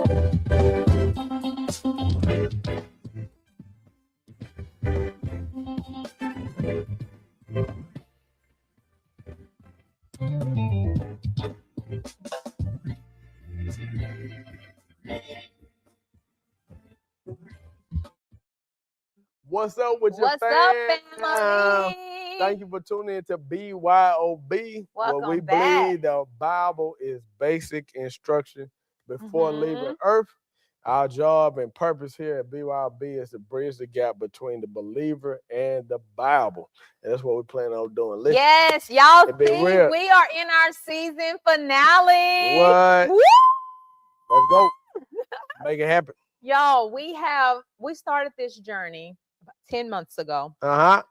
What's up with your What's fam? up, family? Thank you for tuning in to BYOB, where Welcome we back. believe the Bible is basic instruction before leaving Earth. Our job and purpose here at BYOB is to bridge the gap between the believer and the Bible. And that's what we plan on doing. Listen, Yes, y'all it be see, real. we are in our season finale. What? Woo! Let's go. Make it happen. Y'all, we started this journey about 10 months ago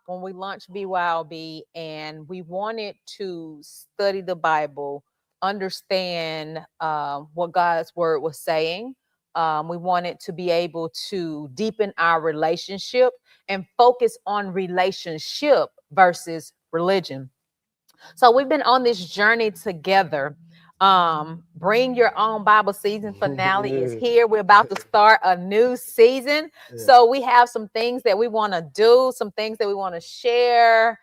when we launched B.Y.O.B, and we wanted to study the Bible, understand what God's word was saying. We wanted to be able to deepen our relationship and focus on relationship versus religion. So we've been on this journey together. Bring Your Own Bible season finale is here. We're about to start a new season. So we have some things that we want to do, some things that we want to share,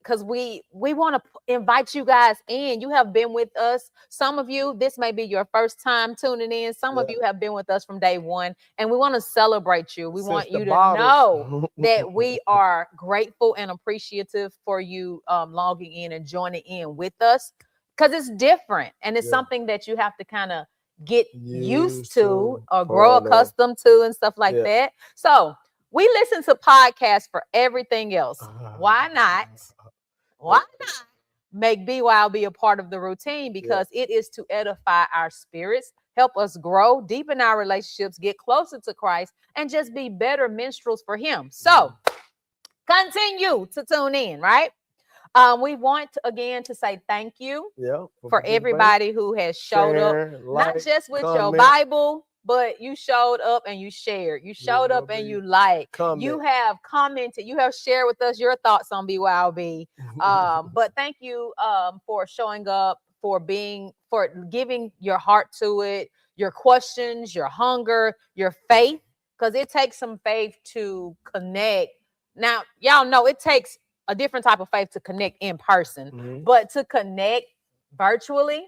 because we want to invite you guys in. You have been with us. Some of you, this may be your first time tuning in. Some of you have been with us from day one, and we want to celebrate you. We want you to know that we are grateful and appreciative for you logging in and joining in with us, because it's different, and it's something that you have to kind of get used to or grow accustomed to and stuff like that. So we listen to podcasts for everything else. Why not make BYOB a part of the routine? Because it is to edify our spirits, help us grow, deepen our relationships, get closer to Christ, and just be better minstrels for him. So continue to tune in, right? We want to, again, to say thank you for everybody who has showed up, not just with your Bible, but you showed up and you shared. You showed up and you liked. You have commented. You have shared with us your thoughts on BYOB. But thank you for showing up, for giving your heart to it, your questions, your hunger, your faith, because it takes some faith to connect. Now, y'all know it takes a different type of faith to connect in person, but to connect virtually,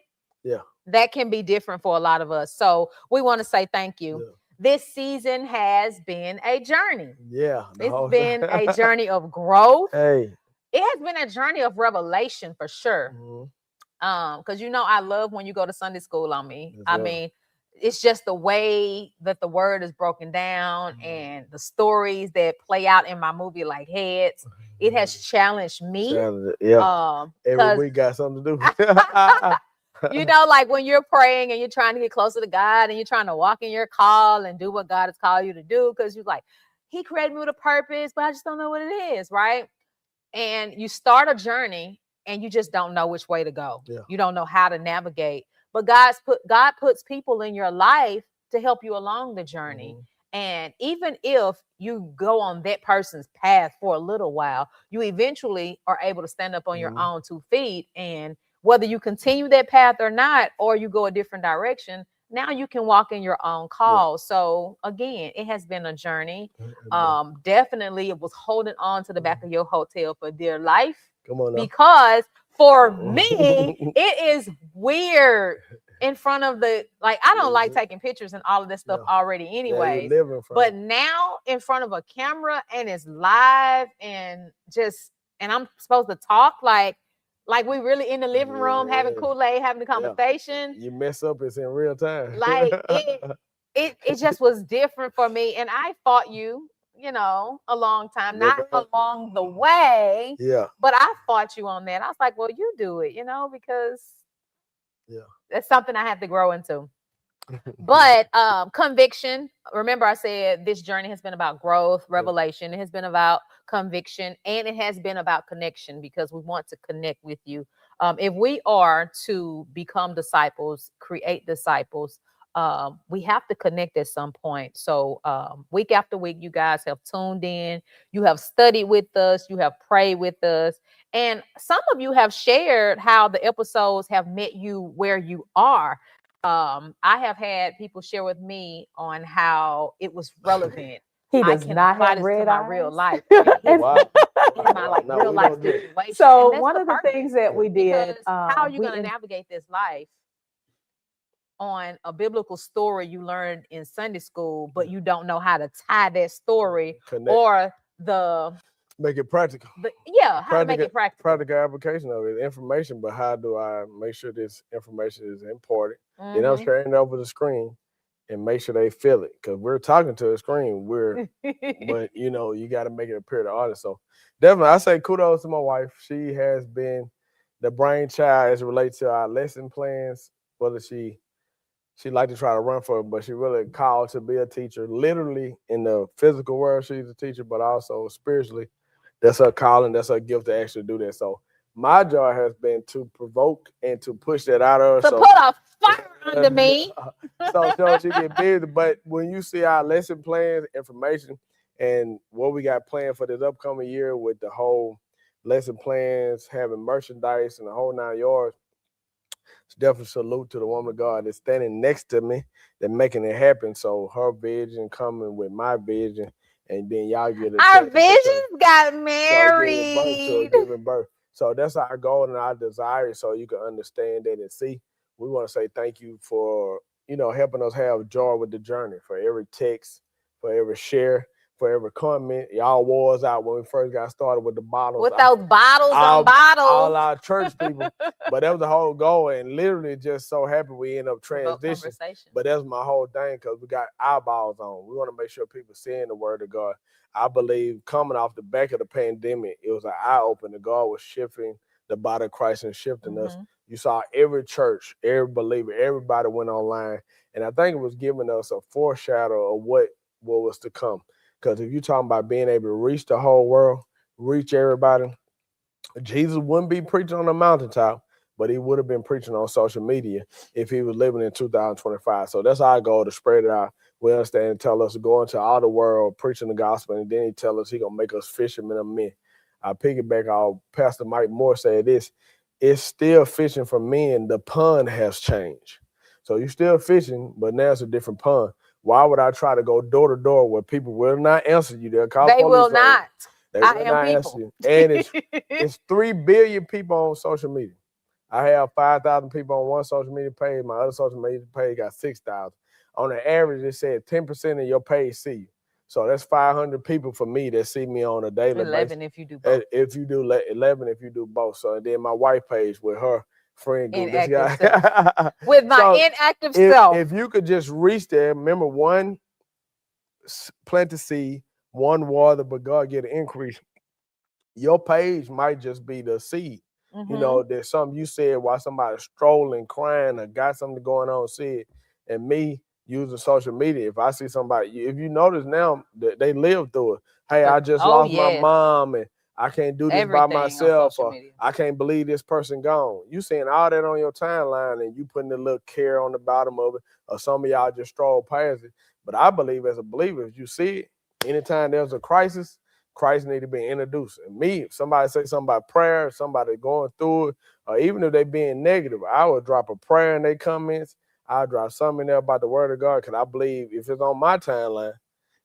that can be different for a lot of us. So we want to say thank you. This season has been a journey. It's been a journey of growth. It has been a journey of revelation for sure. Because I love when you go to Sunday school on me. I mean, it's just the way that the word is broken down and the stories that play out in my movie like Heads. It has challenged me. Every week got something to do. Like when you're praying and you're trying to get closer to God and you're trying to walk in your call and do what God has called you to do, because you're like, he created me with a purpose, but I just don't know what it is, right? And you start a journey and you just don't know which way to go. You don't know how to navigate. But God puts people in your life to help you along the journey. And even if you go on that person's path for a little while, you eventually are able to stand up on your own 2 feet. And whether you continue that path or not, or you go a different direction, now you can walk in your own call. So again, it has been a journey. Definitely it was holding on to the back of your hotel for dear life. Come on now. Because for me, it is weird in front of I don't like taking pictures and all of this stuff already anyways. But now in front of a camera and it's live and I'm supposed to talk like we really in the living room having Kool-Aid, having a conversation. You mess up, it's in real time. Like it just was different for me. And I fought you, a long time, not along the way. But I fought you on that. I was like, well, you do it, because that's something I have to grow into. But conviction, remember I said this journey has been about growth, revelation. It has been about conviction, and it has been about connection, because we want to connect with you. If we are to become disciples, create disciples, we have to connect at some point. So week after week, you guys have tuned in, you have studied with us, you have prayed with us, and some of you have shared how the episodes have met you where you are. I have had people share with me on how it was relevant. He I does can not apply have this red to my eyes. real life. Wow. In my like No, real we life gonna do it. situation. So And that's one the of the purpose. things that we did, Because how are you we going to navigate this life on a biblical story you learned in Sunday school, but you don't know how to tie that story Connect. or the Make it practical. how to make it practical. Practical application of it, information, but how do I make sure this information is important? Then I'm sharing it over the screen and make sure they feel it. Because we're talking to the screen. But you got to make it appear to the audience. So definitely I say kudos to my wife. She has been the brainchild as it relates to our lesson plans, whether she like to try to run for it, but she really called to be a teacher. Literally in the physical world, she's a teacher, but also spiritually. That's her calling. That's her gift to actually do that. So my job has been to provoke and to push that out of her. To put a fire under me. So she get busy. But when you see our lesson plans, information, and what we got planned for this upcoming year with the whole lesson plans, having merchandise and the whole 9 yards, it's definitely salute to the woman of God that's standing next to me, that's making it happen. So her vision coming with my vision, and then y'all get our visions got married. Giving birth. So that's our goal and our desire. So you can understand that and see. We want to say thank you for helping us have joy with the journey. For every text, for every share, for every comment. Y'all wore us out when we first got started with the bottles. With those bottles on bottles. All our church people. But that was the whole goal. And literally just so happy we end up transitioning. But that's my whole thing because we got eyeballs on. We want to make sure people seeing the word of God. I believe coming off the back of the pandemic, it was an eye-opener. God was shifting the body of Christ and shifting us. You saw every church, every believer, everybody went online. And I think it was giving us a foreshadow of what was to come. Because if you're talking about being able to reach the whole world, reach everybody, Jesus wouldn't be preaching on the mountaintop, but he would have been preaching on social media if he was living in 2025. So that's our goal, to spread it out. We understand and tell us to go into all the world, preaching the gospel, and then he tell us he going to make us fishermen of men. I piggyback off Pastor Mike Moore said this, it's still fishing for men. The pond has changed. So you're still fishing, but now it's a different pond. Why would I try to go door to door where people will not answer you? They'll call they police will not. They will not answer you. And it's 3 billion people on social media. I have 5,000 people on one social media page. My other social media page got 6,000. On the average, it said 10% of your page see you. So that's 500 people for me that see me on a daily basis. 11 if you do both. 11 if you do both. So then my wife page with her friend group. With my inactive self. If you could just reach there, remember, one plant the seed, one water, but God get an increase. Your page might just be the seed. There's something you said while somebody's strolling, crying, or got something going on, see it. And me using social media, if I see somebody, if you notice now that they live through it. Hey, I just lost my mom and I can't do this by myself, or I can't believe this person gone. You seeing all that on your timeline and you putting a little care on the bottom of it, or some of y'all just stroll past it. But I believe as a believer, if you see it, anytime there's a crisis, Christ need to be introduced. And me, if somebody say something about prayer, somebody going through it, or even if they being negative, I would drop a prayer in their comments. I'll drop something in there about the word of God, because I believe if it's on my timeline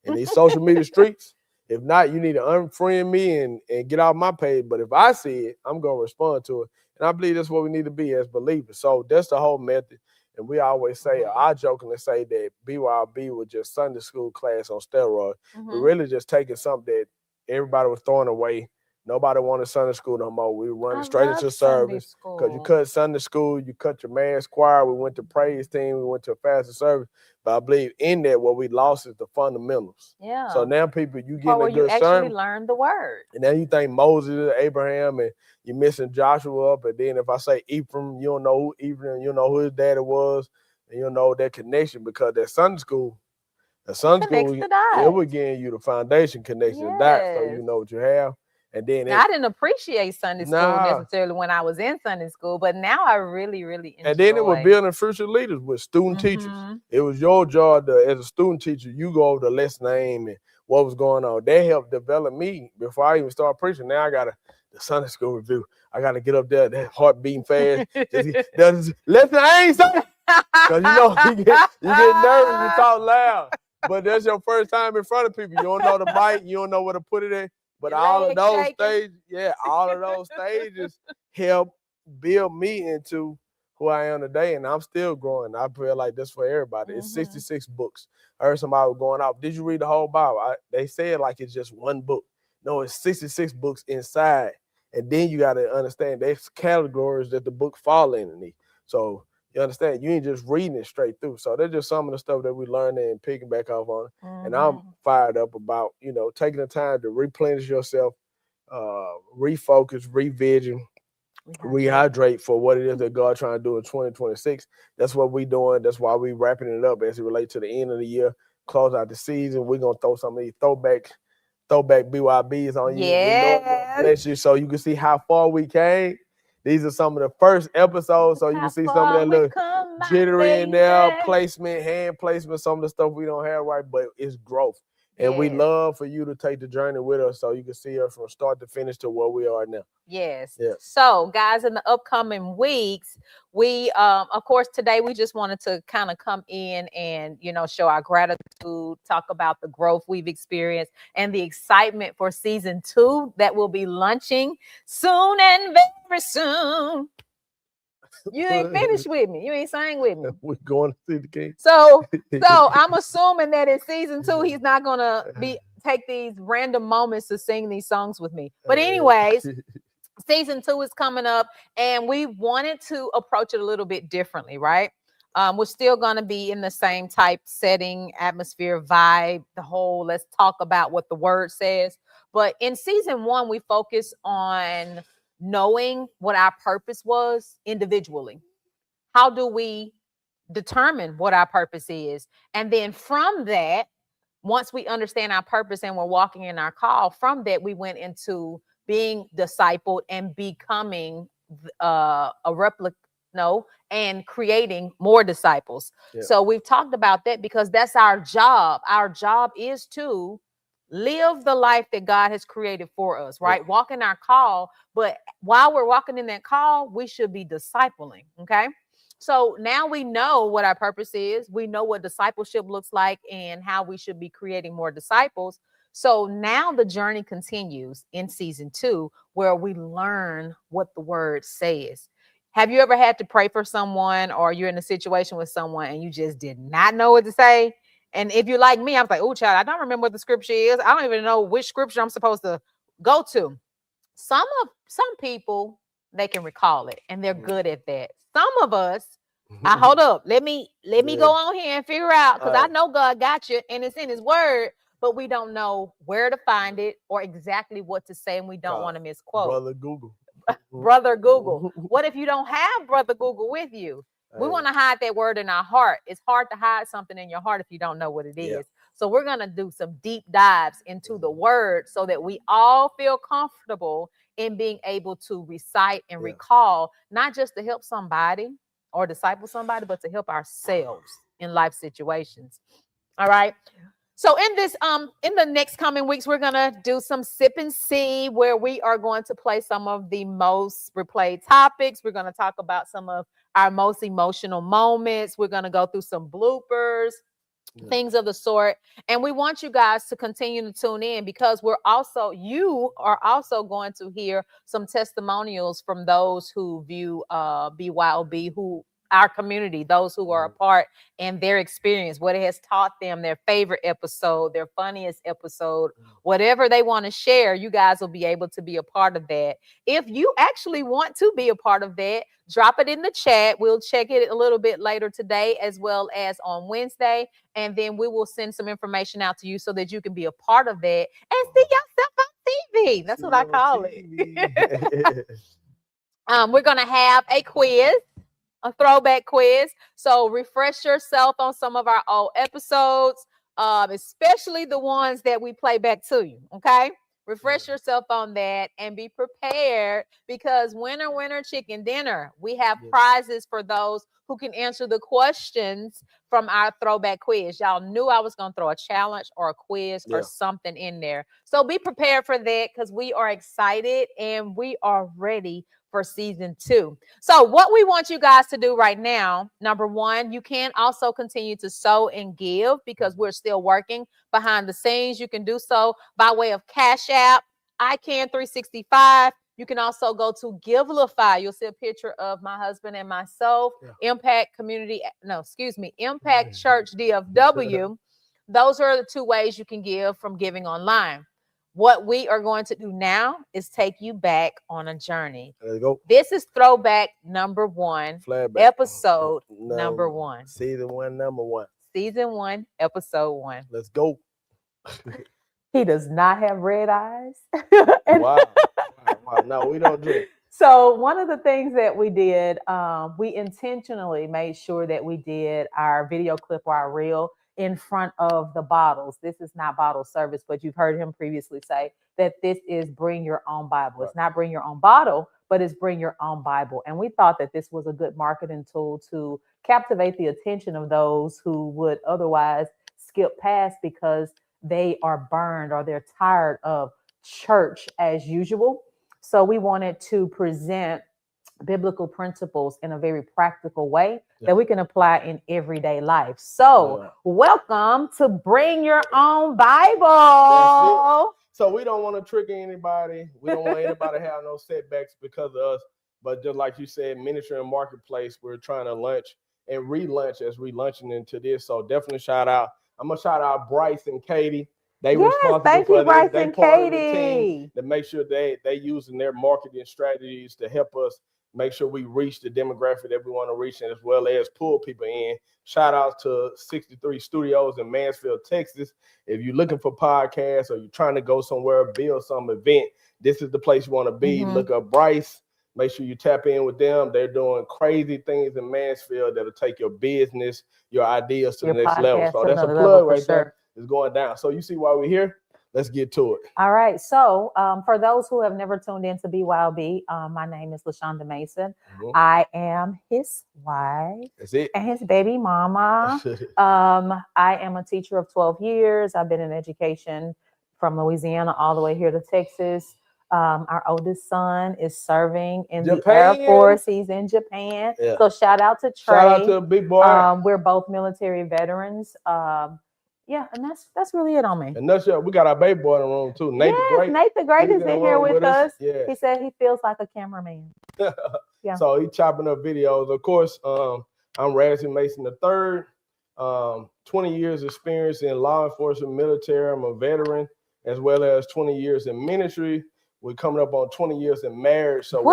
in these social media streets, if not, you need to unfriend me and get off my page. But if I see it, I'm going to respond to it. And I believe that's what we need to be as believers. So that's the whole method. And we always say, I jokingly say that B.Y.O.B was just Sunday school class on steroids. We're really just taking something that everybody was throwing away. Nobody wanted Sunday school no more. We were running straight into service, because you cut Sunday school, you cut your mass choir. We went to praise team, we went to fasting service. But I believe in that what we lost is the fundamentals. Yeah. So now people, you getting a good sermon. You actually learn the word. And now you think Moses, Abraham, and you're missing Joshua up. And then if I say Ephraim, you don't know who Ephraim, you don't know who his daddy was, and you don't know that connection, because that Sunday school, it would give you the foundation connection to that, so you know what you have. And then I didn't appreciate Sunday school necessarily when I was in Sunday school, but now I really, really enjoy. And then it was building future leaders with student teachers. It was your job as a student teacher, you go over the lesson name and what was going on. They helped develop me before I even start preaching. Now I got the Sunday school review. I got to get up there, that heart beating fast. Listen, I ain't saying. Cause you get nervous, you talk loud. But that's your first time in front of people. You don't know the mic, you don't know where to put it in. But Your all of legs those shaking. stages, all of those stages help build me into who I am today. And I'm still growing. I feel like this for everybody. It's 66 books. I heard somebody was going off. Did you read the whole Bible? They said like it's just one book. No, it's 66 books inside. And then you got to understand there's categories that the book fall in. So you understand? You ain't just reading it straight through. So that's just some of the stuff that we learned and picking back off on. And I'm fired up about, taking the time to replenish yourself, refocus, revision, rehydrate for what it is that God trying to do in 2026. That's what we doing. That's why we wrapping it up as it relates to the end of the year, close out the season. We're going to throw some of these throwback BYBs on you. We know it's going to bless you so you can see how far we came. These are some of the first episodes, so you can see some of that little jittery in there, placement, hand placement, some of the stuff we don't have right, but it's growth. And we love for you to take the journey with us so you can see us from start to finish to where we are now. Yes. Yeah. So, guys, in the upcoming weeks, we, of course, today we just wanted to kind of come in and, show our gratitude, talk about the growth we've experienced and the excitement for season 2 that will be launching soon and very soon. You ain't finished with me. You ain't sang with me. We're going to see the king. So I'm assuming that in season 2, he's not going to take these random moments to sing these songs with me. But anyways, season 2 is coming up and we wanted to approach it a little bit differently, right? We're still going to be in the same type setting, atmosphere, vibe, the whole let's talk about what the word says. But in season 1, we focus on knowing what our purpose was individually. How do we determine what our purpose is? And then from that, once we understand our purpose and we're walking in our call, from that, we went into being discipled and becoming a replica, and creating more disciples. Yeah. So we've talked about that because that's our job. Our job is to live the life that God has created for us, right? Yeah. Walk in our call. But while we're walking in that call, we should be discipling. Okay. So now we know what our purpose is. We know what discipleship looks like and how we should be creating more disciples. So now the journey continues in season 2, where we learn what the word says. Have you ever had to pray for someone, or you're in a situation with someone and you just did not know what to say? And if you're like me, I was like, oh, child, I don't remember what the scripture is. I don't even know which scripture I'm supposed to go to. Some people, they can recall it and they're good at that. Some of us, hold up, let me go on here and figure out, because I know God got you and it's in his word, but we don't know where to find it or exactly what to say, and we don't want to misquote. Brother Google. Brother Google. What if you don't have Brother Google with you? We want to hide that word in our heart. It's hard to hide something in your heart if you don't know what it is. Yeah. So we're going to do some deep dives into the word so that we all feel comfortable in being able to recite and recall, not just to help somebody or disciple somebody, but to help ourselves in life situations. All right. So in this, in the next coming weeks, we're gonna do some sip and see, where we are going to play some of the most replayed topics. We're gonna talk about some of our most emotional moments. We're gonna go through some bloopers, things of the sort. And we want you guys to continue to tune in, because you are also going to hear some testimonials from those who view BYOB, who our community, those who are a part, and their experience, what it has taught them, their favorite episode, their funniest episode, whatever they want to share. You guys will be able to be a part of that. If you actually want to be a part of that, drop it in the chat. We'll check it a little bit later today, as well as on Wednesday. And then we will send some information out to you so that you can be a part of that and see yourself on TV. That's what I call it. We're going to have a quiz, a throwback quiz. So refresh yourself on some of our old episodes, especially the ones that we play back to you. Okay. Refresh yourself on that and be prepared, because winner, chicken dinner. We have prizes for those who can answer the questions from our throwback quiz. Y'all knew I was going to throw a challenge or a quiz or something in there. So be prepared for that, because we are excited and we are ready for season 2. So what we want you guys to do right now, number one, you can also continue to sow and give because we're still working behind the scenes. You can do so by way of Cash App, ICANN365. You can also go to Givelify. You'll see a picture of my husband and myself. Impact Church DFW. Those are the 2 ways you can give from giving online. What we are going to do now is take you back on a journey. Let's go. This is throwback number 1, Flashback. episode number 1. Season 1, number 1. Season 1, episode 1. Let's go. He does not have red eyes. Wow. No, we don't drink. So one of the things that we did, we intentionally made sure that we did our video clip or our reel in front of the bottles. This is not bottle service, but you've heard him previously say that this is bring your own Bible. It's not bring your own bottle, but it's bring your own Bible. And we thought that this was a good marketing tool to captivate the attention of those who would otherwise skip past because they are burned or they're tired of church as usual. So we wanted to present biblical principles in a very practical way that we can apply in everyday life. So welcome to Bring Your Own Bible. So we don't want to trick anybody. We don't want anybody to have no setbacks because of us. But just like you said, ministry and marketplace, we're trying to launch and relaunch as we launching into this. So definitely shout out. I'm going to shout out Bryce and Katie. They responsible thank for you, Bryce They and part of the Katie. team to make sure they using their marketing strategies to help us make sure we reach the demographic that we want to reach, and as well as pull people in. Shout out to 63 Studios in Mansfield, Texas. If you're looking for podcasts or you're trying to go somewhere, build some event, this is the place you want to be. Look up Bryce. Make sure you tap in with them. They're doing crazy things in Mansfield that'll take your business, your ideas to the next level. So that's a plug right there. It's going down. So you see why we're here. Let's get to it. All right. So for those who have never tuned into BYOB, my name is LaShonda Mason. I am his wife. That's it. And his baby mama. I am a teacher of 12 years. I've been in education from Louisiana all the way here to Texas. Our oldest son is serving in the Air Force. He's in Japan. So shout out to Trey. Shout out to big boy. We're both military veterans. And that's really it on me. And that's we got our baby boy in the room too. Nate the Great. Nate the Great is in here with us. Yeah. He said he feels like a cameraman. So he's chopping up videos. Of course, I'm Ramsey Mason III. 20 years experience in law enforcement, military. I'm a veteran, as well as 20 years in ministry. We're coming up on 20 years in marriage. So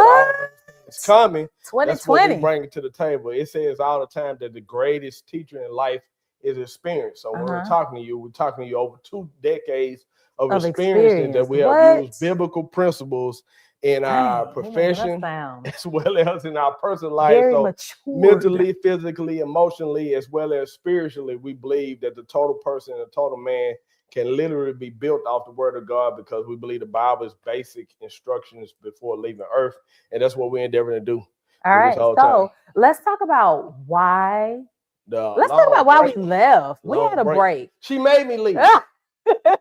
it's coming. 2020. That's what we bring to the table. It says all the time that the greatest teacher in life is experience. So when we're talking to you over 2 decades of experience that we have used biblical principles in our profession as well as in our personal life. So mentally, physically, emotionally, as well as spiritually, we believe that the total person and the total man can literally be built off the word of God, because we believe the Bible is basic instructions before leaving earth. And that's what we're endeavoring to do. All right. So let's talk about why. Let's talk about why we left. We had a break. She made me leave.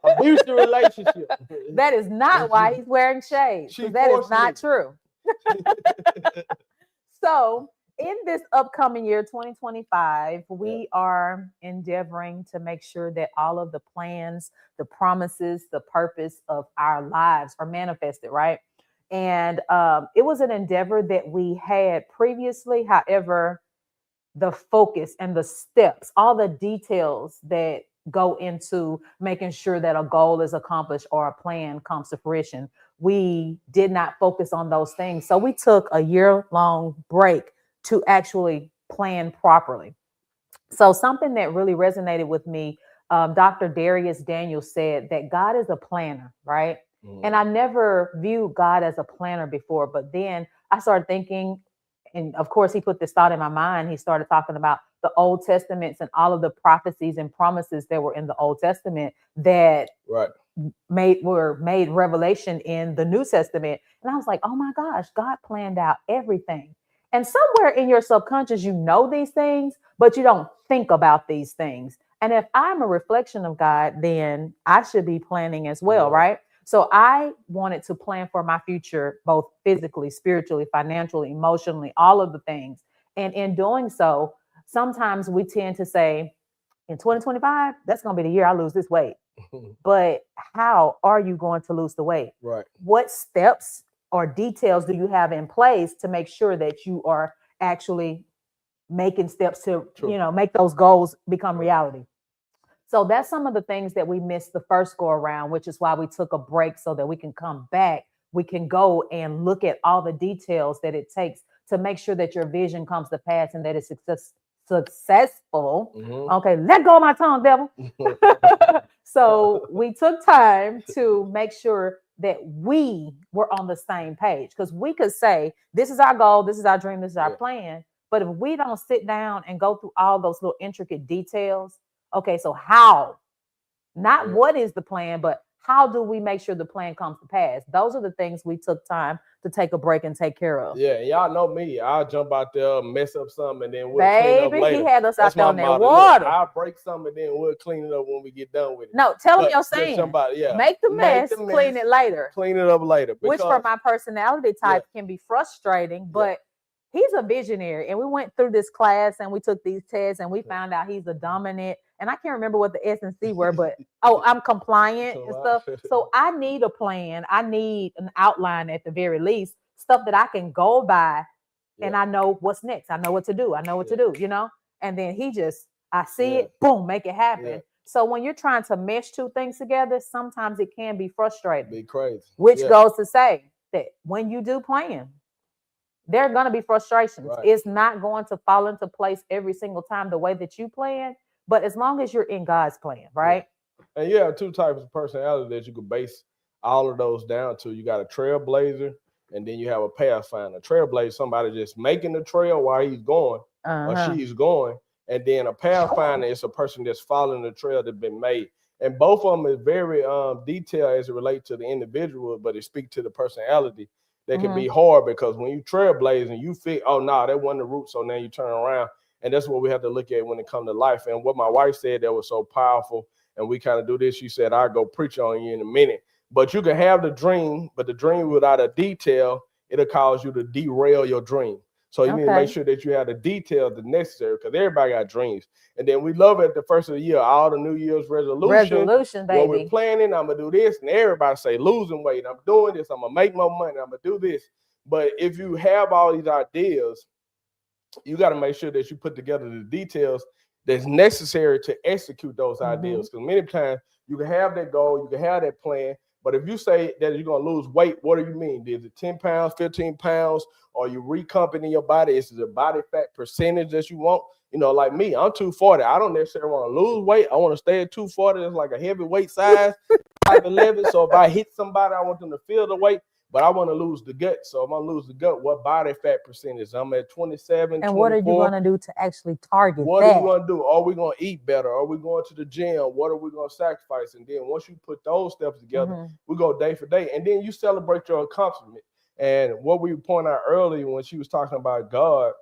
Abusive relationship. That is not why he's wearing shades. That is not true. So in this upcoming year, 2025, we are endeavoring to make sure that all of the plans, the promises, the purpose of our lives are manifested, right? And it was an endeavor that we had previously. However, the focus and the steps, all the details that go into making sure that a goal is accomplished or a plan comes to fruition, we did not focus on those things. So we took a year-long break to actually plan properly. So something that really resonated with me, Dr. Darius Daniels said that God is a planner, right? And I never viewed God as a planner before, but then I started thinking, and of course, he put this thought in my mind. He started talking about the Old Testaments and all of the prophecies and promises that were in the Old Testament that were made revelation in the New Testament. And I was like, oh my gosh, God planned out everything. And somewhere in your subconscious, you know these things, but you don't think about these things. And if I'm a reflection of God, then I should be planning as well, right? So I wanted to plan for my future, both physically, spiritually, financially, emotionally, all of the things. And in doing so, sometimes we tend to say, in 2025, that's going to be the year I lose this weight. But how are you going to lose the weight? Right. What steps or details do you have in place to make sure that you are actually making steps to, True. make those goals become reality? So that's some of the things that we missed the first go around, which is why we took a break so that we can come back. We can go and look at all the details that it takes to make sure that your vision comes to pass and that it's successful. Okay, let go of my tongue, devil. So we took time to make sure that we were on the same page, because we could say, this is our goal, this is our dream, this is our plan. But if we don't sit down and go through all those little intricate details, okay, so how? Not what is the plan, but how do we make sure the plan comes to pass? Those are the things we took time to take a break and take care of. Yeah, y'all know me. I'll jump out there, mess up something, and then we'll clean up Baby, later. he had us That's out there my on that motto. water. I'll break something, and then we'll clean it up when we get done with it. No, tell them But your let saying. somebody, Make the mess, clean it later. Clean it up later. Which for my personality type can be frustrating, but he's a visionary. And we went through this class and we took these tests and we found out he's a dominant. And I can't remember what the S and C were, but I'm compliant and stuff. So I need a plan. I need an outline at the very least, stuff that I can go by and I know what's next. I know what to do. I know what to do, And then I see it, boom, make it happen. Yeah. So when you're trying to mesh two things together, sometimes it can be frustrating. Be crazy. Which goes to say that when you do plan, there are going to be frustrations. Right. It's not going to fall into place every single time the way that you plan, but as long as you're in God's plan, right? Yeah. And you have two types of personality that you could base all of those down to. You got a trailblazer, and then you have a pathfinder. A trailblazer, somebody just making the trail while he's going or she's going. And then a pathfinder is a person that's following the trail that's been made. And both of them is very detailed as it relates to the individual, but it speaks to the personality. That can be hard because when you trailblazing, you think, oh, no, that wasn't the route. So now you turn around. And that's what we have to look at when it comes to life. And what my wife said that was so powerful, and we kind of do this, she said, I'll go preach on you in a minute. But you can have the dream, but the dream without a detail, it'll cause you to derail your dream. So you need to make sure that you have the details that's necessary, because everybody got dreams. And then we love it at the first of the year, all the New Year's resolution, baby. When we're planning, I'm going to do this. And everybody say, losing weight, I'm doing this, I'm going to make more money, I'm going to do this. But if you have all these ideas, you got to make sure that you put together the details that's necessary to execute those ideas. Because many times you can have that goal, you can have that plan, but if you say that you're going to lose weight, what do you mean? Is it 10 pounds, 15 pounds? Or you recumbing your body? Is it a body fat percentage that you want? Like me, I'm 240. I don't necessarily want to lose weight. I want to stay at 240. It's like a heavyweight size, 5'11". So if I hit somebody, I want them to feel the weight, but I want to lose the gut. So if I lose the gut, what body fat percentage? I'm at 27, and 24. What are you going to do to actually target what that? Are we going to do? Are we going to eat better? Are we going to the gym? What are we going to sacrifice? And then once you put those steps together, we go day for day. And then you celebrate your accomplishment. And what we pointed out earlier when she was talking about God,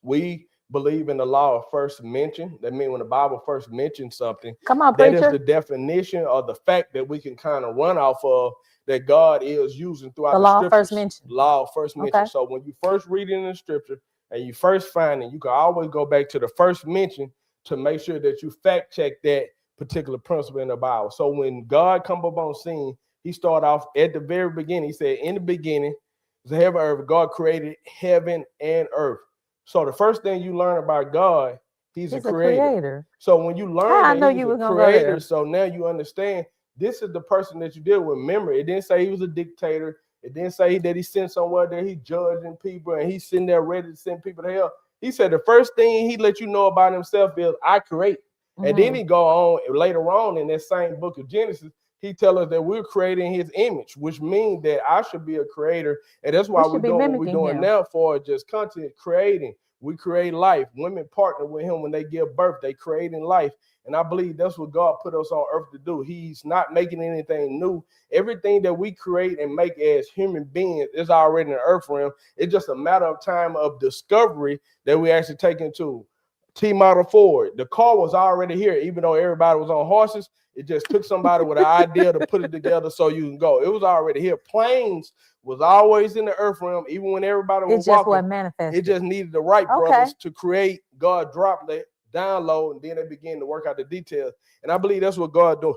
we believe in the law of first mention. That means when the Bible first mentions something, that is the definition or the fact that we can kind of run off of, that God is using throughout the law scriptures. First mention. Law of first mention. So when you first read it in the scripture and you first find it, you can always go back to the first mention to make sure that you fact check that particular principle in the Bible. So when God come up on scene, he started off at the very beginning. He said, in the beginning, the heaven and earth, God created heaven and earth. So the first thing you learn about God, he's a creator. So when you learn that he's a creator, so now you understand this is the person that you deal with. Remember, it didn't say he was a dictator. It didn't say that he sent somewhere that he's judging people and he's sitting there ready to send people to hell. He said the first thing he let you know about himself is, I create. And then he go on later on in that same book of Genesis, he tells us that we're creating his image, which means that I should be a creator. And that's why we're doing what we're doing now for just content creating. We create life. Women partner with him when they give birth. They creating life. And I believe that's what God put us on earth to do. He's not making anything new. Everything that we create and make as human beings is already in the earth realm. It's just a matter of time of discovery that we actually take into T-model Ford. The car was already here, even though everybody was on horses. It just took somebody with an idea to put it together so you can go. It was already here. Planes was always in the earth realm, even when everybody was walking. It just needed the right brothers to create. God dropped it, download, and then they begin to work out the details. And I believe that's what God do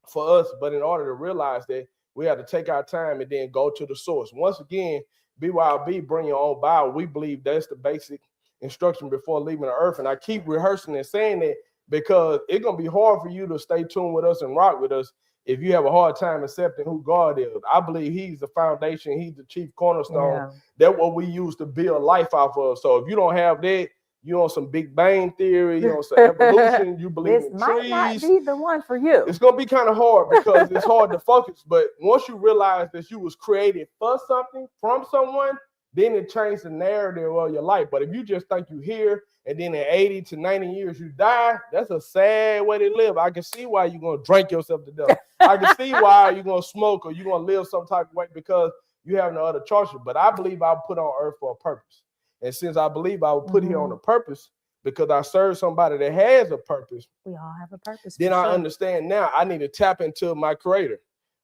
for us. But in order to realize that, we have to take our time and then go to the source. Once again, BYOB, bring your own Bible. We believe that's the basic instruction before leaving the earth. And I keep rehearsing and saying that because it's going to be hard for you to stay tuned with us and rock with us if you have a hard time accepting who God is. I believe he's the foundation. He's the chief cornerstone. Yeah. That's what we use to build life off of. So if you don't have that, you on some Big Bang Theory, you on some evolution, you believe in trees. This might not be the one for you. It's going to be kind of hard because it's hard to focus. But once you realize that you was created for something, from someone, then it changed the narrative of your life. But if you just think you're here and then in 80 to 90 years you die, that's a sad way to live. I can see why you're going to drink yourself to death. I can see why you're going to smoke or you're going to live some type of way because you have no other choices. But I believe I was put on earth for a purpose. And since I believe I was put here on a purpose because I serve somebody that has a purpose. We all have a purpose. Then I understand now I need to tap into my creator.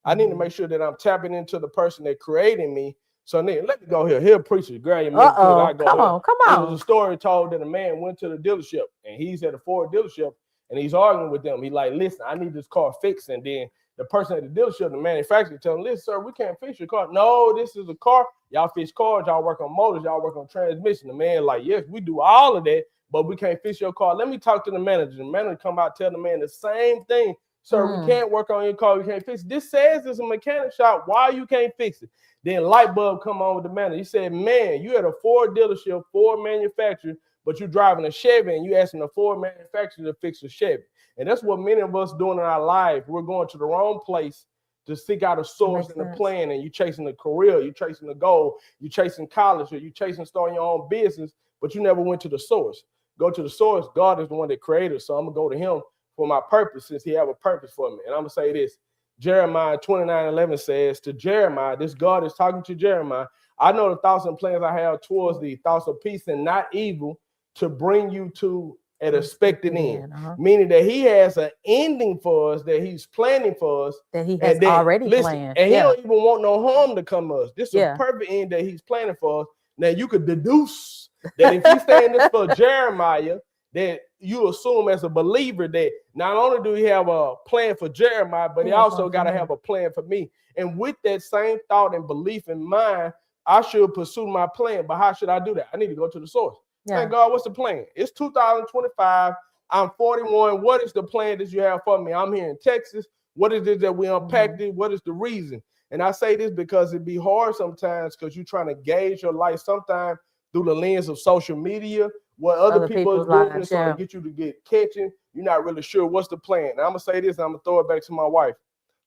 I need to make sure that I'm tapping into the person that created me. So then let me go here. Here, preacher, grab your milk. Come on. There was a story told that a man went to the dealership and he's at a Ford dealership and he's arguing with them. He's like, listen, I need this car fixed. And then the person at the dealership, the manufacturer, tell him, listen, sir, we can't fix your car. No, this is a car. Y'all fix cars. Y'all work on motors. Y'all work on transmission. The man like, yes, we do all of that, but we can't fix your car. Let me talk to the manager. The manager come out, tell the man the same thing. Sir, we can't work on your car. We can't fix it. This says it's a mechanic shop. Why you can't fix it? Then light bulb come on with the manager. He said, man, you at a Ford dealership, Ford manufacturer, but you're driving a Chevy and you asking the Ford manufacturer to fix a Chevy. And that's what many of us doing in our life. We're going to the wrong place to seek out a source and a plan. And you're chasing a career, you're chasing a goal, you're chasing college, or you're chasing starting your own business, but you never went to the source. Go to the source. God is the one that created. So I'm going to go to him for my purpose since he have a purpose for me. And I'm going to say this. Jeremiah 29:11 says to Jeremiah, this God is talking to Jeremiah, I know the thoughts and plans I have towards thee, thoughts of peace and not evil, to bring you to an expected end. Meaning that he has an ending for us, that he's planning for us. That he has already planned. And he don't even want no harm to come to us. This is a perfect end that he's planning for us. Now you could deduce that if he's saying this for Jeremiah, that you assume as a believer that not only do he have a plan for Jeremiah, but he also got to have a plan for me. And with that same thought and belief in mind, I should pursue my plan. But how should I do that? I need to go to the source. Thank God, what's the plan? It's 2025. I'm 41. What is the plan that you have for me? I'm here in Texas. What is it that we unpacked it? What is the reason? And I say this because it'd be hard sometimes because you're trying to gauge your life sometimes through the lens of social media, what other people are doing, trying to get you to get catching. You're not really sure what's the plan. And I'm going to say this, and I'm going to throw it back to my wife.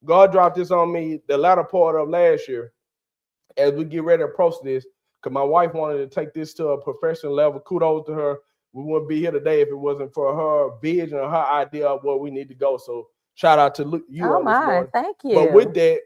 God dropped this on me the latter part of last year as we get ready to approach this, because my wife wanted to take this to a professional level. Kudos to her. We wouldn't be here today if it wasn't for her vision or her idea of where we need to go. So shout out to you on this morning. Thank you. But with that,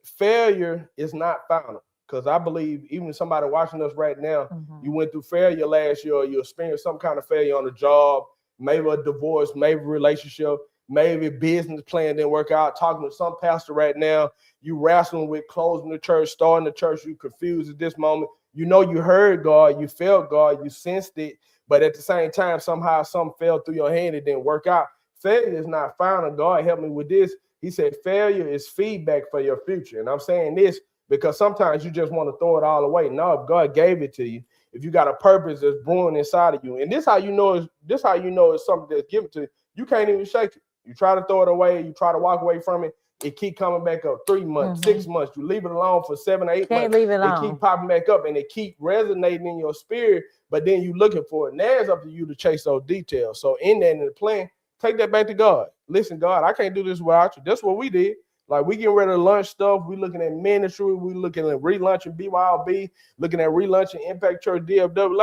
failure is not final. Because I believe even somebody watching us right now, you went through failure last year, or you experienced some kind of failure on the job, maybe a divorce, maybe a relationship, maybe a business plan didn't work out. Talking to some pastor right now, you wrestling with closing the church, starting the church, you confused at this moment. You know you heard God, you felt God, you sensed it, but at the same time, somehow something fell through your hand, it didn't work out. Failure is not final. God helped me with this. He said failure is feedback for your future. And I'm saying this because sometimes you just want to throw it all away. No, if God gave it to you, if you got a purpose that's brewing inside of you, and this how you know it's something that's given to you, you can't even shake it. You try to throw it away, you try to walk away from it, it keep coming back up 3 months, 6 months. You leave it alone for 7 or 8 months. Leave it alone. It keep popping back up and it keep resonating in your spirit, but then you looking for it. Now it's up to you to chase those details. So in that, in the plan, take that back to God. Listen, God, I can't do this without you. That's what we did. Like we getting ready to launch stuff. We looking at ministry. We looking at relaunching BYOB, looking at relaunching Impact Church DFW.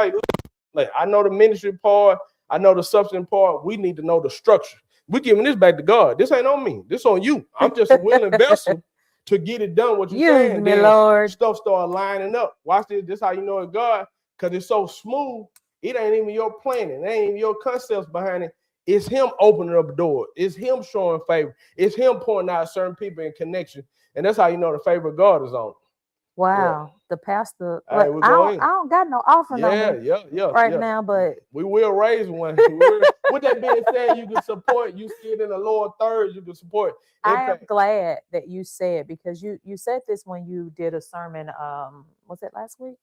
Like I know the ministry part. I know the substance part. We need to know the structure. We giving this back to God. This ain't on me. This on you. I'm just a willing vessel to get it done. What you're saying, me, Lord. Stuff start lining up. Watch this. This how you know it's God, because it's so smooth It ain't even your planning. It ain't even your concepts behind it. It's him opening up a door. It's him showing favor. It's him pointing out certain people in connection. And that's how you know the favor of God is on. Yeah. Wow, the pastor. All right, Look, we'll I go don't, in. I don't got no offering on Yeah, me yeah, yeah, right yeah. now, but We will raise one. With that being said, you can support. You see it in the lower thirds. You can support I am Impact. glad that you said, because you said this when you did a sermon. Was it last week?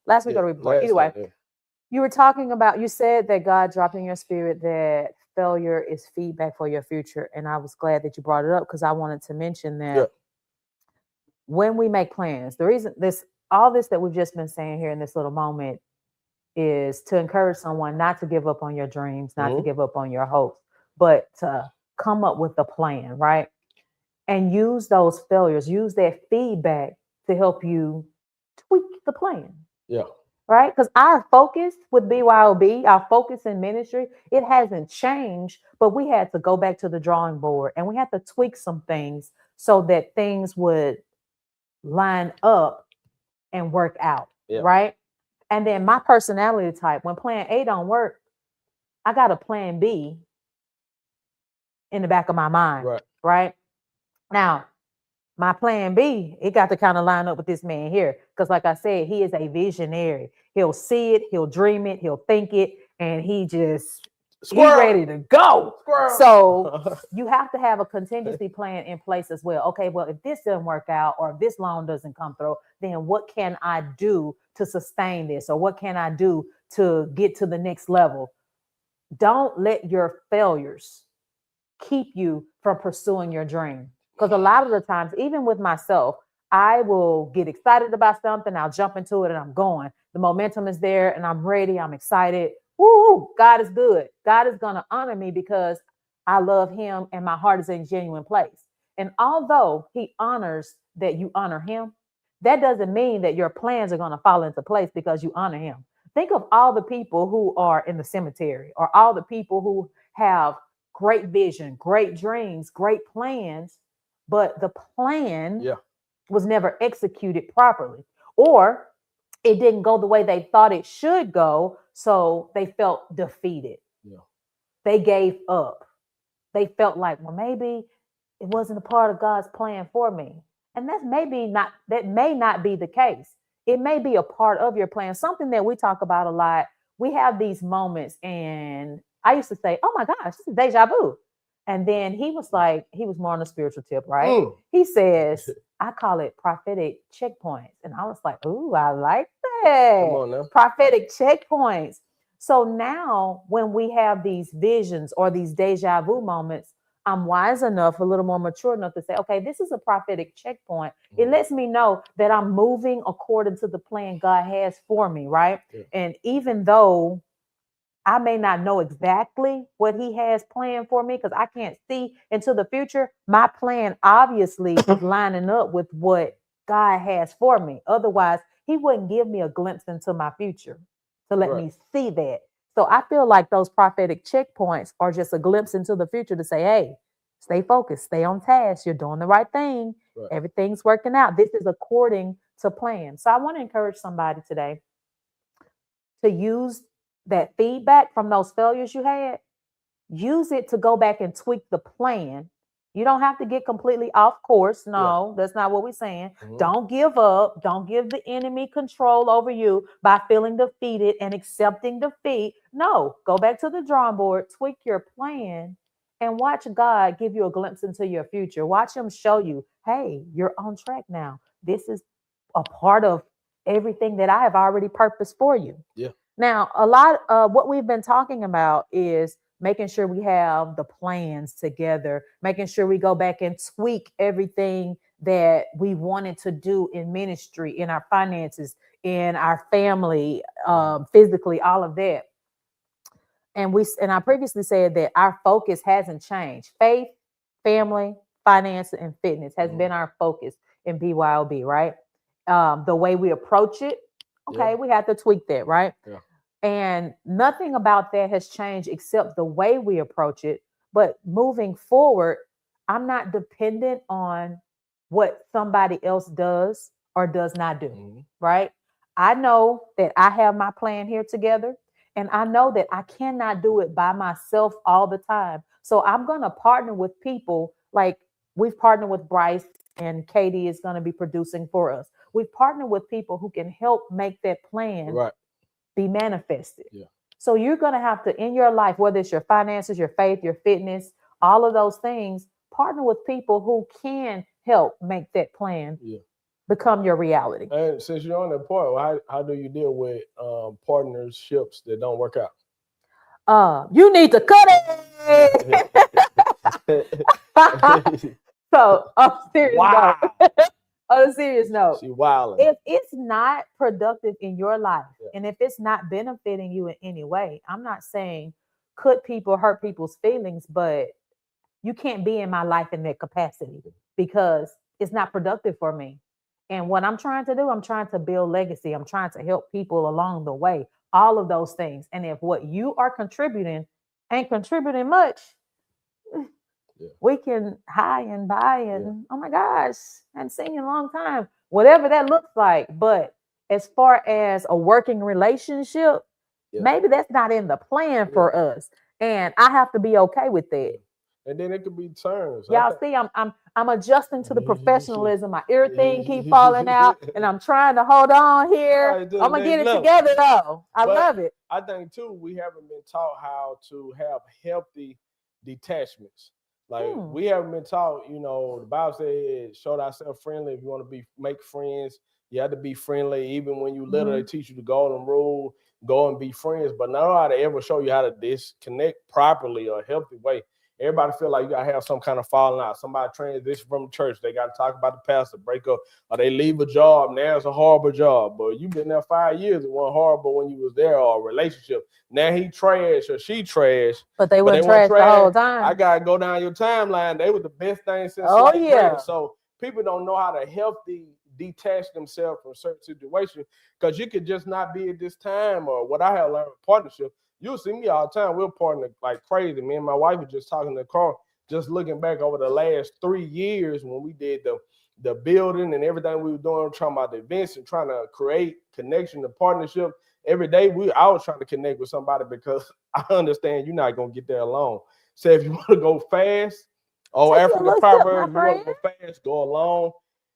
Last week Yeah, or the week before? Either last way, night. Yeah. you were talking about. You said that God dropped in your spirit that failure is feedback for your future, and I was glad that you brought it up because I wanted to mention Yeah. that when we make plans, the reason this all this that we've just been saying here in this little moment is to encourage someone not to give up on your dreams, not to Mm-hmm. give up on your hopes, but to come up with a plan, right? And use those failures, use that feedback to help you tweak the plan, Yeah. right? Because our focus with BYOB, our focus in ministry, it hasn't changed, but we had to go back to the drawing board and we had to tweak some things so that things would line up and work out, Yeah. right? And then my personality type, when plan A don't work, I got a plan B in the back of my mind, Right. right? Now, my plan B, it got to kind of line up with this man here. Because, like I said, he is a visionary. He'll see it, he'll dream it, he'll think it, and he Squirrel. ready to go. Squirrel. So you have to have a contingency plan in place as well. Okay, well, if this doesn't work out or if this loan doesn't come through, then what can I do to sustain this? Or what can I do to get to the next level? Don't let your failures keep you from pursuing your dream. Because a lot of the times, even with myself, I will get excited about something, I'll jump into it and I'm going. The momentum is there and I'm ready, I'm excited. Woo, God is good. God is going to honor me because I love him and my heart is in a genuine place. And although he honors that you honor him, that doesn't mean that your plans are going to fall into place because you honor him. Think of all the people who are in the cemetery or all the people who have great vision, great dreams, great plans, but the plan Yeah. was never executed properly, or it didn't go the way they thought it should go. So they felt defeated. Yeah. They gave up. They felt like, well, maybe it wasn't a part of God's plan for me. And that may not be the case. It may be a part of your plan, something that we talk about a lot. We have these moments, and I used to say, oh my gosh, this is deja vu. And then he was like, he was more on the spiritual tip, right? Mm. He says, I call it prophetic checkpoints. And I was like, ooh, I like that. Come on now. Prophetic checkpoints. So now, when we have these visions or these deja vu moments, I'm wise enough, a little more mature enough to say, okay, this is a prophetic checkpoint. It lets me know that I'm moving according to the plan God has for me, right? Yeah. And even though I may not know exactly what he has planned for me because I can't see into the future, my plan obviously is lining up with what God has for me. Otherwise, he wouldn't give me a glimpse into my future to let Right. me see that. So I feel like those prophetic checkpoints are just a glimpse into the future to say, hey, stay focused, stay on task. You're doing the right thing. Right. Everything's working out. This is according to plan. So I want to encourage somebody today to use that feedback from those failures you had, use it to go back and tweak the plan. You don't have to get completely off course. No, that's not what we're saying. Mhm. Don't give up. Don't give the enemy control over you by feeling defeated and accepting defeat. No, go back to the drawing board, tweak your plan, and watch God give you a glimpse into your future. Watch him show you, hey, you're on track now. This is a part of everything that I have already purposed for you. Yeah. Now, a lot of what we've been talking about is making sure we have the plans together, making sure we go back and tweak everything that we wanted to do in ministry, in our finances, in our family, physically, all of that. And I previously said that our focus hasn't changed. Faith, family, finance, and fitness has been our focus in BYOB, right? The way we approach it, okay, we have to tweak that, right? Yeah. And nothing about that has changed except the way we approach it. But moving forward, I'm not dependent on what somebody else does or does not do, right? I know that I have my plan here together. And I know that I cannot do it by myself all the time. So I'm going to partner with people like we've partnered with Bryce, and Katie is going to be producing for us. We've partnered with people who can help make that plan Right. be manifested. Yeah. So you're going to have to, in your life, whether it's your finances, your faith, your fitness, all of those things, partner with people who can help make that plan become your reality. And since you're on that point, how do you deal with partnerships that don't work out? You need to cut it. So, on a serious note, on a serious note, she wilding. If it's not productive in your life, and if it's not benefiting you in any way, I'm not saying could people hurt people's feelings, but you can't be in my life in that capacity because it's not productive for me. And what I'm trying to do, I'm trying to build legacy. I'm trying to help people along the way, all of those things. And if what you are contributing ain't contributing much, we can high and buy and oh my gosh, I haven't seen you in a long time. Whatever that looks like. But as far as a working relationship, maybe that's not in the plan for us. And I have to be okay with that. And then it could be turns. Y'all see, I'm adjusting to the professionalism. My everything keep falling out, and I'm trying to hold on here. I'm gonna get it together though. I love it. I think too, we haven't been taught how to have healthy detachments. Like we haven't been taught, the Bible says, show thyself friendly. If you want to make friends, you have to be friendly. Even when you literally teach you the golden rule, go and be friends. But not how to ever show you how to disconnect properly or a healthy way. Everybody feel like you got to have some kind of falling out. Somebody transition from the church. They got to talk about the pastor, break up, or they leave a job. Now it's a horrible job. But you've been there 5 years. It wasn't horrible when you was there, or a relationship. Now he trash or she trash. But they weren't trash the whole time. I got to go down your timeline. They were the best thing since bread. So people don't know how to healthy detach themselves from certain situations because you could just not be at this time. Or what I have learned with partnership, you'll see me all the time. We're partnering like crazy. Me and my wife were just talking in the car, just looking back over the last 3 years when we did the building and everything we were doing, talking about the events and trying to create connection and partnership. Every day I was trying to connect with somebody because I understand you're not going to get there alone. So if you want to go fast, African Proverbs, you want to go fast, go alone.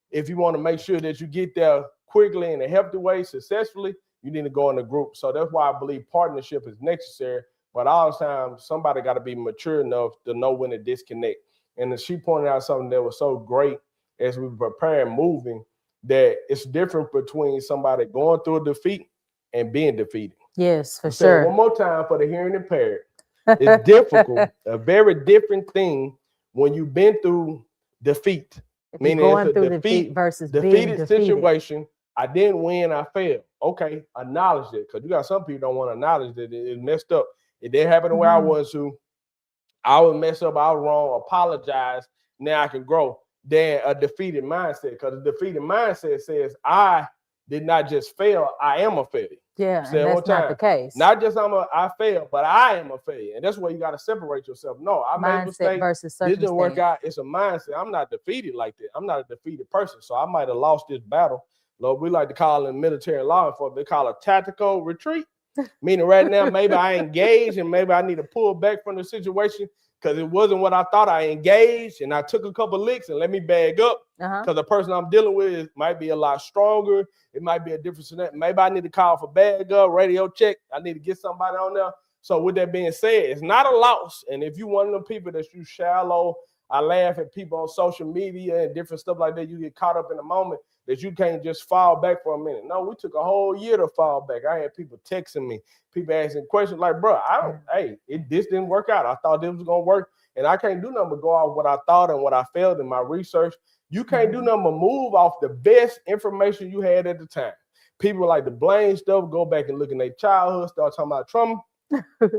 If you want to make sure that you get there quickly in a healthy way, successfully, you need to go in a group. So that's why I believe partnership is necessary. But all the time, somebody got to be mature enough to know when to disconnect. And she pointed out something that was so great as we were preparing moving, that it's different between somebody going through a defeat and being defeated. Yes, for sure. One more time for the hearing impaired. It's difficult, a very different thing when you've been through defeat. Meaning going through defeat versus defeated situation. I didn't win, I failed. Okay, acknowledge it. Because you got some people don't want to acknowledge that it messed up. It didn't happen the way I was to. I was messed up, I was wrong, apologize. Now I can grow. Then a defeated mindset. Because a defeated mindset says, I did not just fail, I am a failure. Yeah, and that's not the case. Not just I failed, but I am a failure. And that's where you got to separate yourself. No, I made a mistake. This didn't work out. It's a mindset. I'm not defeated like that. I'm not a defeated person. So I might have lost this battle. Lord, we like to call in military law enforcement, they call it tactical retreat. Meaning right now, maybe I engaged and maybe I need to pull back from the situation because it wasn't what I thought. I engaged and I took a couple of licks and let me bag up because the person I'm dealing with might be a lot stronger. It might be a different scenario. Maybe I need to call for bag up, radio check. I need to get somebody on there. So with that being said, it's not a loss. And if you one of them people that you shallow, I laugh at people on social media and different stuff like that. You get caught up in the moment that you can't just fall back for a minute. No, we took a whole year to fall back. I had people texting me, people asking questions like, bro, this didn't work out. I thought this was going to work. And I can't do nothing but go off what I thought and what I felt in my research. You can't do nothing but move off the best information you had at the time. People like to blame stuff, go back and look in their childhood, start talking about trauma.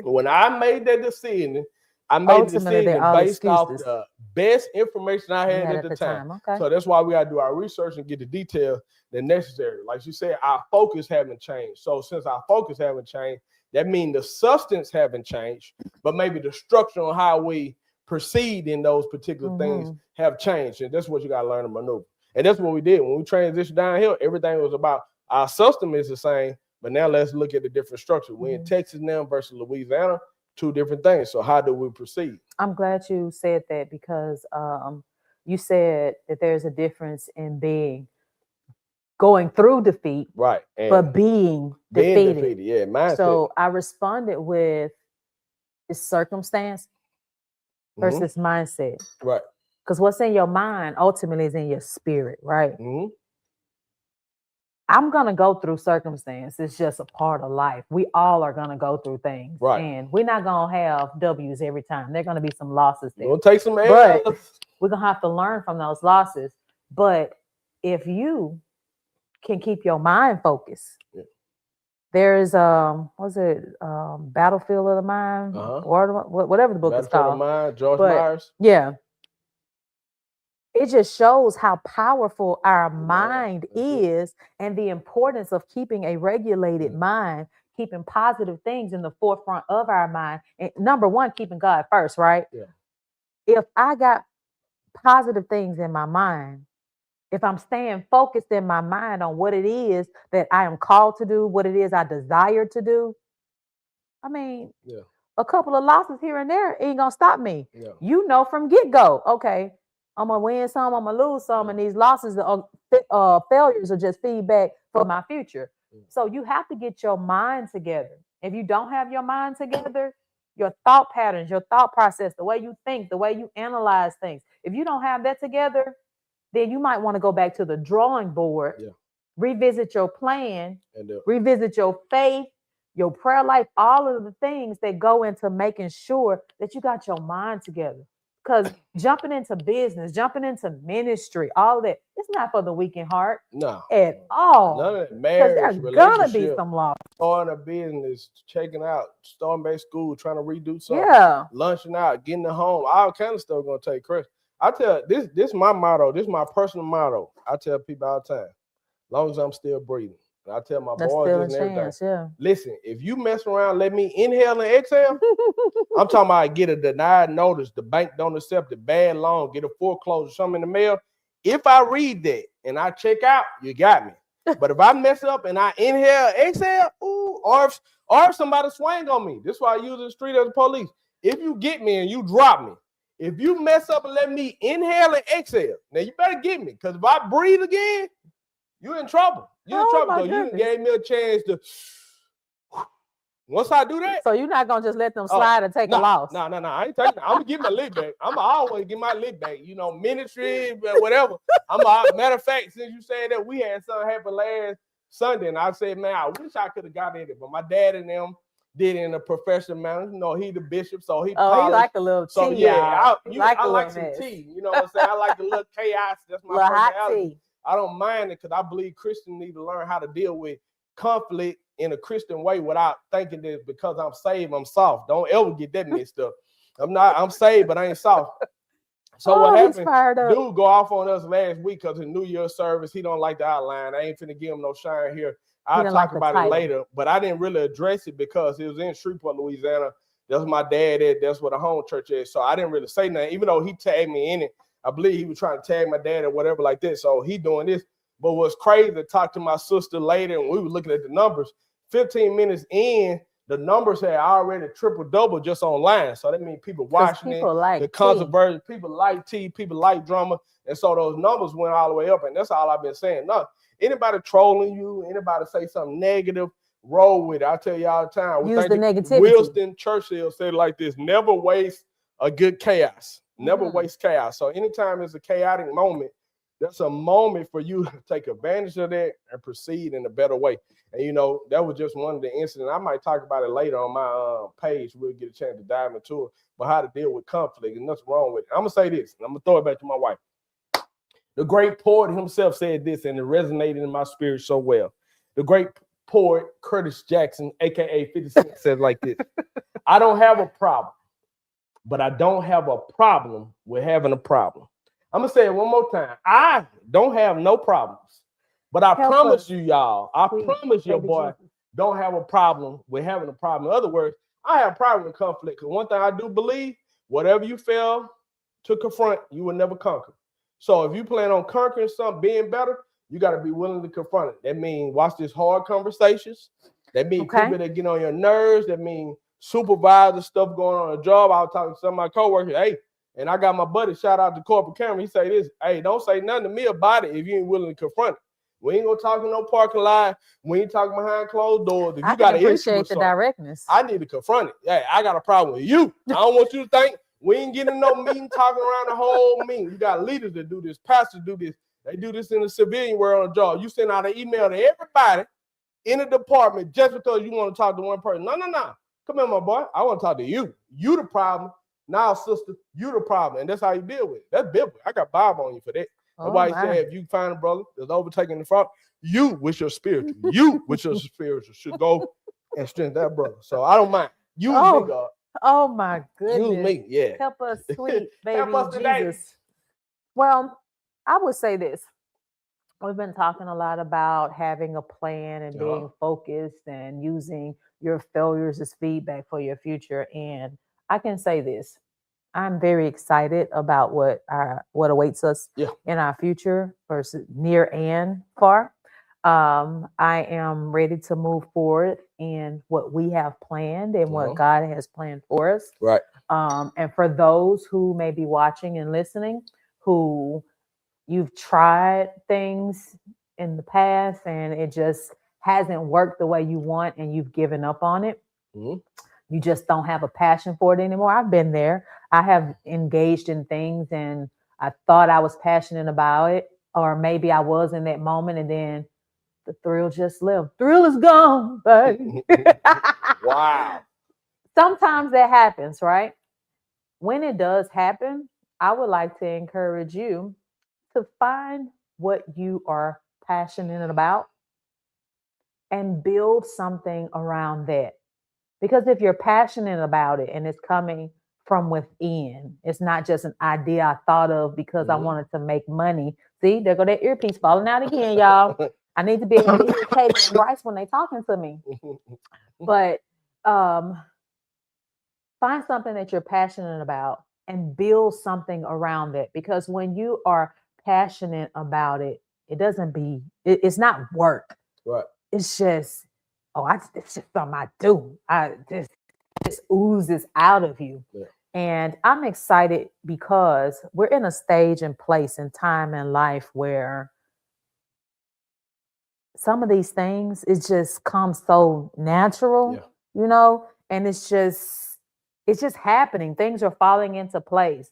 When I made that decision, I made the decision based off the best information I had at the time. Okay. So that's why we got to do our research and get the detail that's necessary. Like you said, our focus haven't changed. So since our focus haven't changed, that means the substance haven't changed, but maybe the structure on how we proceed in those particular things have changed. And that's what you got to learn to maneuver. And that's what we did. When we transitioned downhill, everything was about our substance is the same, But now let's look at the different structure. We're in Texas now versus Louisiana, two different things. So how do we proceed? I'm glad you said that because you said that there's a difference in going through defeat, right, but being defeated. Yeah, mindset. So I responded with it's circumstance versus mindset. Right. Because what's in your mind ultimately is in your spirit, right? Mm-hmm. I'm going to go through circumstance. It's just a part of life. We all are going to go through things. Right. And we're not going to have W's every time. There are going to be some losses there. We'll take some L's. But we're going to have to learn from those losses. But if you can keep your mind focused, there's Battlefield of the Mind, or whatever the book is called. Battlefield of the Mind, George Myers. Yeah. It just shows how powerful our mind is and the importance of keeping a regulated mind, keeping positive things in the forefront of our mind. And number one, keeping God first, right? Yeah. If I got positive things in my mind, if I'm staying focused in my mind on what it is that I am called to do, what it is I desire to do, I mean, a couple of losses here and there ain't gonna stop me. Yeah. You know from get-go, okay, I'm gonna win some, I'm gonna lose some, and these losses are failures are just feedback for my future. So you have to get your mind together. If you don't have your mind together, your thought patterns, your thought process, the way you think, the way you analyze things, if you don't have that together, then you might want to go back to the drawing board, revisit your plan, revisit your faith, your prayer life, all of the things that go into making sure that you got your mind together. Because jumping into business, jumping into ministry, all of that, it's not for the weak in heart. No. At all. None of that. Marriage, there's gonna be some loss. Starting a business, checking out, starting back school, trying to redo something. Yeah. Lunching out, getting to home, all kind of stuff gonna take credit. I tell this is my motto, this is my personal motto. I tell people all the time, as long as I'm still breathing. And I tell my boys this and everything. Listen, if you mess around, let me inhale and exhale. I'm talking about get a denied notice, the bank don't accept it, bad loan, get a foreclosure, something in the mail. If I read that and I check out, you got me. But if I mess up and I inhale, exhale, or if somebody swing on me, this is why I use the street as a police. If you get me and you drop me, if you mess up and let me inhale and exhale, now you better get me, because if I breathe again, you're in trouble. You're in trouble because you gave me a chance to. Once I do that, so you're not gonna just let them slide and take a loss. No. I ain't taking. I'm gonna give my lick back. I'm always get my lick back. You know, ministry, whatever. Matter of fact, since you said that, we had something happen last Sunday, and I said, man, I wish I could have got in it, but my dad and them did it in a professional manner. You know, he the bishop, so he. Oh, he like a little tea. So yeah, I like some tea. You know what I'm saying? I like a little chaos. That's my personality. I don't mind it because I believe Christians need to learn how to deal with conflict in a Christian way without thinking that because I'm saved, I'm soft. Don't ever get that mixed up. I'm saved, but I ain't soft. So what happened? Dude go off on us last week because in New Year's service, he don't like the outline. I ain't finna give him no shine here. I'll talk about it later, but I didn't really address it because it was in Shreveport, Louisiana. That's my dad at. That's where the home church is. So I didn't really say nothing, even though he tagged me in it. I believe he was trying to tag my dad or whatever like this. So he doing this. But what's crazy, to talk to my sister later, and we were looking at the numbers. 15 minutes in, the numbers had already triple-double just online. So that means people watching it, the controversy, people like tea, people like drama. And so those numbers went all the way up. And that's all I've been saying. No, anybody trolling you, anybody say something negative, roll with it. I tell you all the time. Use the negativity. Winston Churchill said it like this: never waste a good chaos. Never waste chaos. So anytime it's a chaotic moment, that's a moment for you to take advantage of that and proceed in a better way. And, you know, that was just one of the incidents. I might talk about it later on my page. We'll get a chance to dive into it, but how to deal with conflict and nothing wrong with it. I'm going to say this, and I'm going to throw it back to my wife. The great poet himself said this, and it resonated in my spirit so well. The great poet Curtis Jackson, a.k.a. 50 Cent, said like this: I don't have a problem, but I don't have a problem with having a problem. I'm going to say it one more time. I don't have no problems, but I promise you, y'all, I promise your boy don't have a problem with having a problem. In other words, I have a problem with conflict, because one thing I do believe, whatever you fail to confront, you will never conquer. So if you plan on conquering something, being better, you got to be willing to confront it. That means watch these hard conversations. That mean Okay. people that get on your nerves. That mean supervisor stuff going on a job. I was talking to some of my coworkers. Hey, and I got my buddy, shout out to corporate camera. He say this, hey, don't say nothing to me about it if you ain't willing to confront it. We ain't gonna talk in no parking lot. We ain't talking behind closed doors. If I you can got an issue appreciate with the something, directness. I need to confront it. Hey, I got a problem with you. I don't want you to think we ain't getting no meeting, talking around the whole meeting. You got leaders that do this, pastors do this. They do this in the civilian world on a job. You send out an email to everybody in the department just because you want to talk to one person. No. Come here, my boy. I want to talk to you. You the problem. Now, sister, you the problem. And that's how you deal with it. That's biblical. I got B.O.B on you for that. Oh, Nobody my. said if you find a brother that's overtaking the front, you with your spiritual should go and strengthen that brother. So I don't mind. Use me, God. Oh my Use goodness. me. Yeah. Help us, sweet baby Help us today. Jesus. Well, I would say this. We've been talking a lot about having a plan and being focused and using your failures as feedback for your future. And I can say this. I'm very excited about what awaits us in our future, versus near and far. I am ready to move forward in what we have planned and what God has planned for us. Right. And for those who may be watching and listening, who you've tried things in the past and it just hasn't worked the way you want and you've given up on it. Mm-hmm. You just don't have a passion for it anymore. I've been there. I have engaged in things and I thought I was passionate about it, or maybe I was in that moment, and then the thrill just left. Thrill is gone, baby. Wow. Sometimes that happens, right? When it does happen, I would like to encourage you to find what you are passionate about and build something around that. Because if you're passionate about it and it's coming from within, it's not just an idea I thought of because I wanted to make money. See, there go that earpiece falling out again, y'all. I need to be able to hear Katie and Bryce when they're talking to me. But find something that you're passionate about and build something around it. Because when you are passionate about it, it's not work. Right. It's just, it's just something I do. Just oozes out of you. Yeah. And I'm excited because we're in a stage and place and time in life where some of these things, it just comes so natural, and it's just happening. Things are falling into place.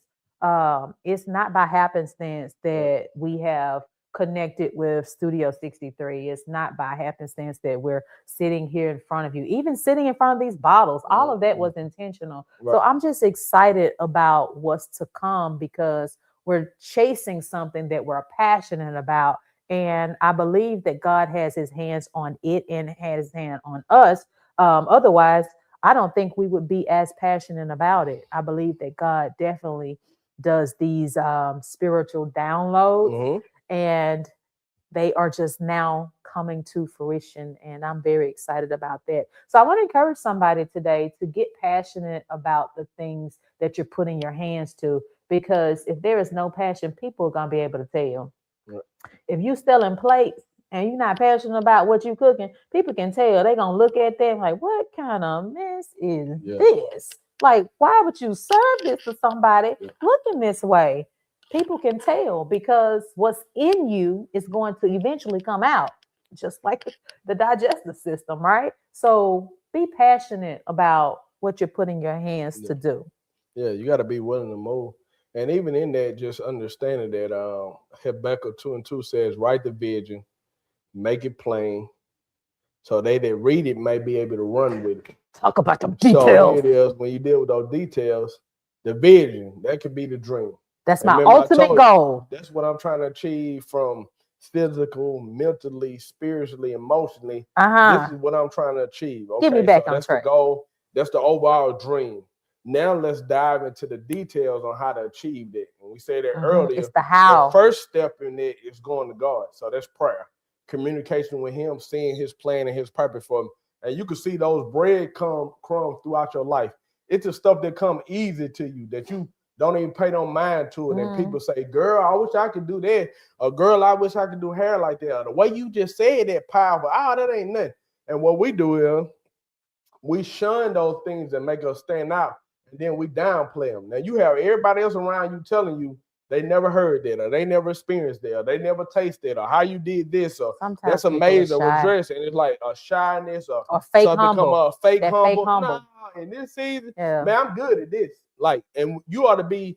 It's not by happenstance that we have connected with Studio 63. It's not by happenstance that we're sitting here in front of you, even sitting in front of these bottles. All of that was intentional. Right. So I'm just excited about what's to come because we're chasing something that we're passionate about. And I believe that God has his hands on it and has his hand on us. Otherwise, I don't think we would be as passionate about it. I believe that God definitely does these spiritual downloads, and they are just now coming to fruition. And I'm very excited about that. So I want to encourage somebody today to get passionate about the things that you're putting your hands to, because if there is no passion, people are going to be able to tell. Right. If you selling plates and you're not passionate about what you're cooking, people can tell. They're going to look at that like, what kind of mess is this? Like, why would you serve this to somebody looking this way? People can tell because what's in you is going to eventually come out, just like the digestive system, right? So be passionate about what you're putting your hands to do. Yeah, you got to be willing to move. And even in that, just understanding that Habakkuk 2:2 says, write the vision, make it plain, so they that read it may be able to run with it. Talk about the details. So it is, when you deal with those details, the vision, that could be the dream. That's my ultimate goal. That's what I'm trying to achieve from physical, mentally, spiritually, emotionally. This is what I'm trying to achieve. Okay, give me back on that's track. The goal. That's the overall dream. Now let's dive into the details on how to achieve that. And we said that earlier. It's the how. The first step in it is going to God. So that's prayer, communication with him, seeing his plan and his purpose for him. And you can see those breadcrumbs throughout your life. It's the stuff that come easy to you that you don't even pay no mind to it. And people say, girl, I wish I could do that. Or girl, I wish I could do hair like that. Or the way you just said that, powerful. Oh, that ain't nothing. And what we do is we shun those things that make us stand out, and then we downplay them. Now you have everybody else around you telling you they never heard that, or they never experienced that, or they never tasted, or how you did this, or Sometimes that's people are amazing, or shy dress, and it's like a shyness, or fake something come humble. up fake That humble. fake humble. Nah, in this season, Yeah. man, I'm good at this. Like, and you ought to be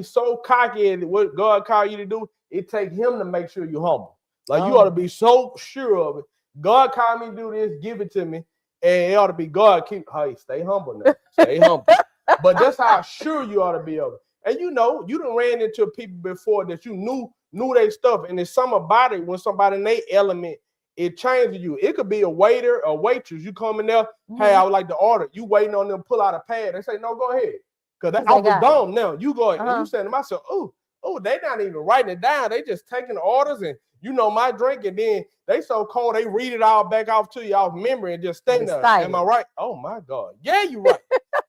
so cocky at what God called you to do. It takes Him to make sure you're humble. Like you ought to be so sure of it. God called me to do this, give it to me. And it ought to be God. Stay humble now. Stay humble. But that's how sure you ought to be of it. And you know, you done ran into people before that you knew they stuff. And there's something about it when somebody in their element, it changes you. It could be a waiter or waitress. You come in there, hey, I would like to order. You waiting on them to pull out a pad. They say, no, go ahead. Because that offer's gone now. You go and you saying to myself, oh, they not even writing it down. They just taking the orders and you know my drink, and then they so cold they read it all back off to you off memory and just stay there. Am I right? Oh my God. Yeah, you're right.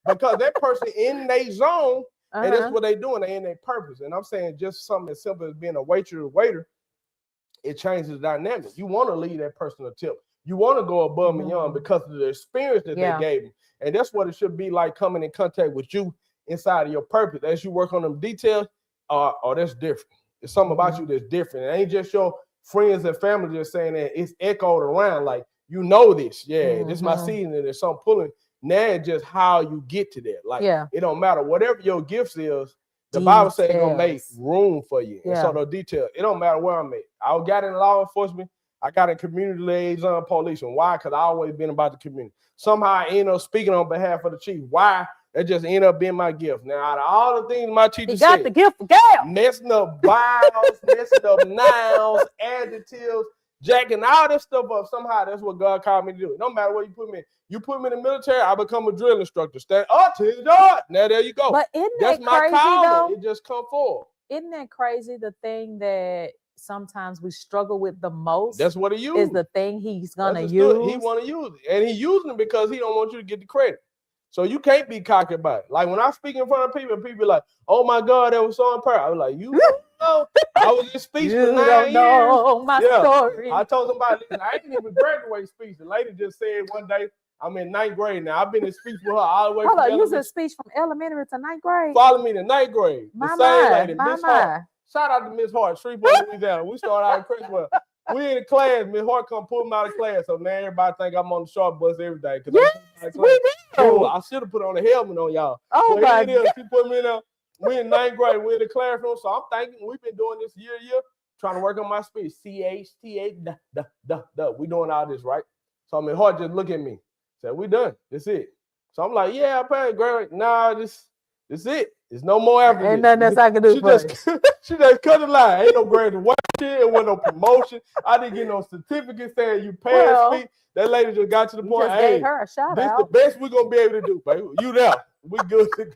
Because that person in their zone, and that's what they doing. They in their purpose. And I'm saying just something as simple as being a waitress or waiter, it changes the dynamic. You want to leave that person a tip. You want to go above and beyond because of the experience that they gave you. And that's what it should be like coming in contact with you inside of your purpose. As you work on them details, that's different. It's something about you that's different. It ain't just your friends and family just saying that. It's echoed around like, you know this. Yeah, this is my season and there's something pulling. Now it's just how you get to that. Like, it don't matter. Whatever your gifts is, the Bible says it's going to make room for you. And so the detail, it don't matter where I'm at. I got in law enforcement. I got in community liaison police. And why? Because I always been about the community. Somehow I end up speaking on behalf of the chief. Why? That just ended up being my gift. Now, out of all the things my teacher said, got the gift for gab. Messing up vowels, messing up nouns, adjectives, jacking all this stuff up. Somehow that's what God called me to do. No matter where you put me in. You put me in the military, I become a drill instructor. Stand up to the God. Now there you go. But isn't that's that my crazy calling. though? It just come forward. Isn't that crazy? The thing that sometimes we struggle with the most. That's what he used. Is the thing he's gonna use. He want to use it, and he using it because he don't want you to get the credit. So you can't be cocky about it. Like when I speak in front of people, people be like, "Oh my God, that was so impressive." I was like, "You know, I was in speech for 9 years." My story. I told somebody, listen, I didn't even graduate speech. The lady just said one day, I'm in 9th grade now. I've been in speech with her all the way. Hold on, you was in speech from elementary to 9th grade. Follow me to 9th grade. The same lady, Miss Hart. Shout out to Miss Hart, Shreveport, Louisiana. We started out in Christmas. We in the class. Miss Hart come pull me out of class. So now everybody think I'm on the short bus every day. Yes, we do. Ooh, I should have put on a helmet on y'all. Oh my God. She put me in there. We in 9th grade. We in the classroom. So I'm thinking we've been doing this year, trying to work on my speech. CH, TH, we doing all this, right? So Miss Hart just look at me. Said, we done. That's it. So I'm like, yeah, I passed grade. Nah, this it. There's no more after this. Ain't nothing else I can do. She just cut the line. Ain't no graduation. It wasn't no promotion. I didn't get no certificate saying you passed me. That lady just got to the point. Just gave her a shout out. This the best we're gonna be able to do, baby. You there? We good to go.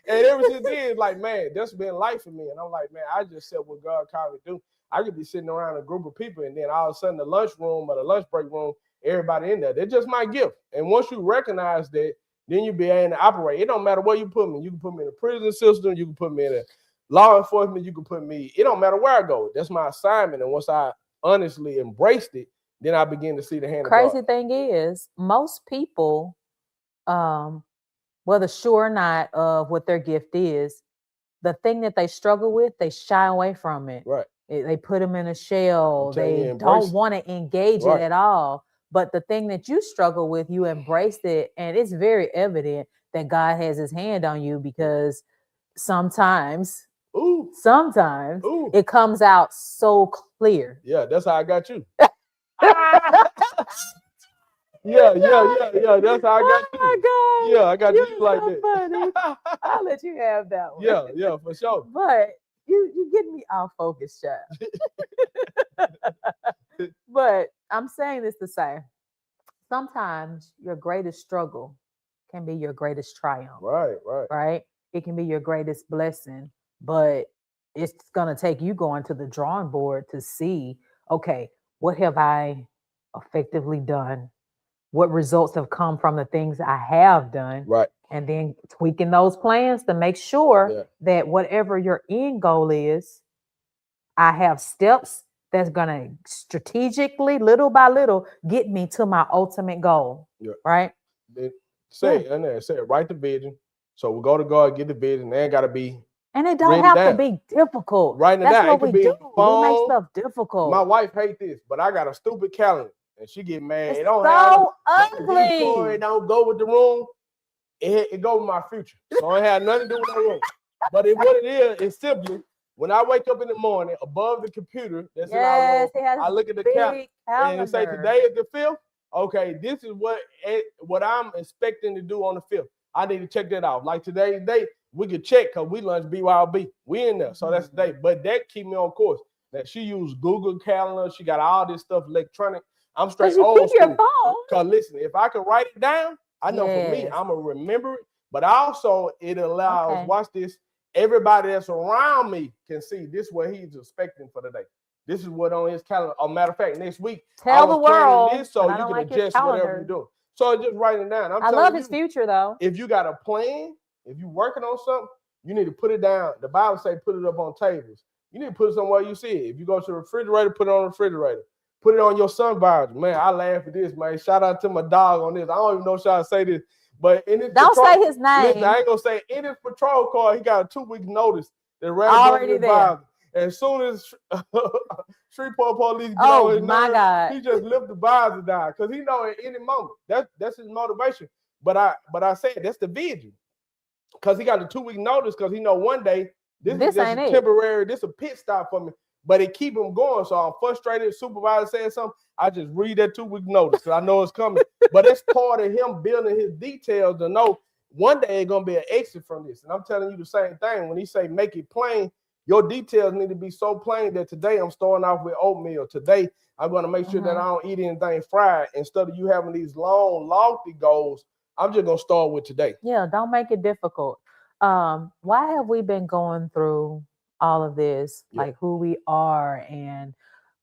And ever since then, it's like, man, that's been life for me. And I'm like, man, I just said what God called me to do. I could be sitting around a group of people, and then all of a sudden the lunchroom or the lunch break room, everybody in there. They're just my gift. And once you recognize that, then you be able to operate. It don't matter where you put me. You can put me in the prison system. You can put me in a law enforcement. You can put me. It don't matter where I go. That's my assignment. And once I honestly embraced it, then I begin to see the hand of God. Crazy thing is, most people, whether sure or not of what their gift is, the thing that they struggle with, they shy away from it. Right. They put them in a shell. They don't want to engage it at all. But the thing that you struggle with, you embraced it. And it's very evident that God has his hand on you because sometimes it comes out so clear. Yeah, that's how I got you. Yeah. That's how I got you. Oh my God. Yeah, I got you like so that. I'll let you have that one. Yeah, for sure. But you get me off focus, child. But I'm saying this to say, sometimes your greatest struggle can be your greatest triumph. Right? It can be your greatest blessing, but it's going to take you going to the drawing board to see, okay, what have I effectively done? What results have come from the things I have done? Right. And then tweaking those plans to make sure that whatever your end goal is, I have steps that's gonna strategically, little by little, get me to my ultimate goal. Yeah. Right? Then say it in there. Say it. Write the vision. So we go to God, get the vision. They ain't gotta be And it don't written have to down. be difficult. Writing it That's down. It what could we be in do. the We make phone. stuff My difficult. wife hate this, but I got a stupid calendar, and she get mad. It's It don't have so no decor. ugly. It don't go with the room. It go with my future. So it had nothing to do with no room. But what it is simply when I wake up in the morning above the computer that's in our room, Yes, it has I look at the big and it say calendar. today is the 5th. Okay, this is what I'm expecting to do on the 5th. I need to check that out. Like today's date, we could check because we lunch BYOB. We in there. So that's the day. But that keep me on course. That she used Google Calendar. She got all this stuff electronic. I'm straight you old keep your school. phone. Because listen, if I could write it down, I know for me, Yes. I'm going to remember it. But also it allows, Okay. watch this, everybody that's around me can see this is what he's expecting for the day. This is what on his calendar. As a matter of fact, next week, Tell I the was planning world, this so but I you don't can like his adjust whatever calendar. you're doing. So just write it down. I love his future though. If you got a plan, if you're working on something, you need to put it down. The Bible say put it up on tables. You need to put it somewhere you see it. If you go to the refrigerator, put it on the refrigerator. Put it on your sun visor. Man, I laugh at this, man. Shout out to my dog on this. I don't even know how to say this. But in his Don't say his name. Listen, I ain't gonna say in his patrol car, he got a 2-week notice that ran already there. visor. And as soon as Shreveport police get Oh on his my nerves, God. he just lift the visor down because he know at any moment that's his motivation. But I said that's the vision because he got a 2-week notice because he know one day this is just ain't temporary. This is a pit stop for me, but it keep him going. So I'm frustrated. Supervisor saying something, I just read that 2-week notice because I know it's coming. But it's part of him building his details to know one day it's gonna be an exit from this. And I'm telling you the same thing when he say make it plain. Your details need to be so plain that today I'm starting off with oatmeal. Today I'm going to make sure that I don't eat anything fried. Instead of you having these long, lofty goals, I'm just going to start with today. Yeah, don't make it difficult. Why have we been going through all of this, like who we are? And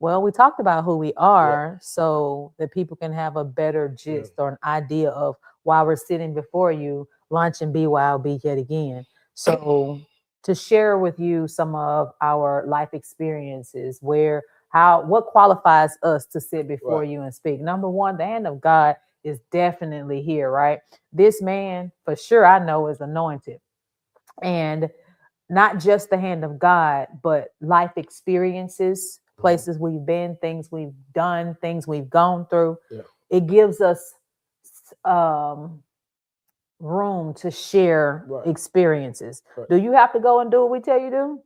well, we talked about who we are so that people can have a better gist or an idea of why we're sitting before you launching BYOB yet again. So to share with you some of our life experiences, what qualifies us to sit before you and speak. Number one, the hand of God is definitely here, right? This man, for sure, I know is anointed. And not just the hand of God, but life experiences, places we've been, things we've done, things we've gone through. Yeah. It gives us room to share experiences. Do you have to go and do what we tell you to?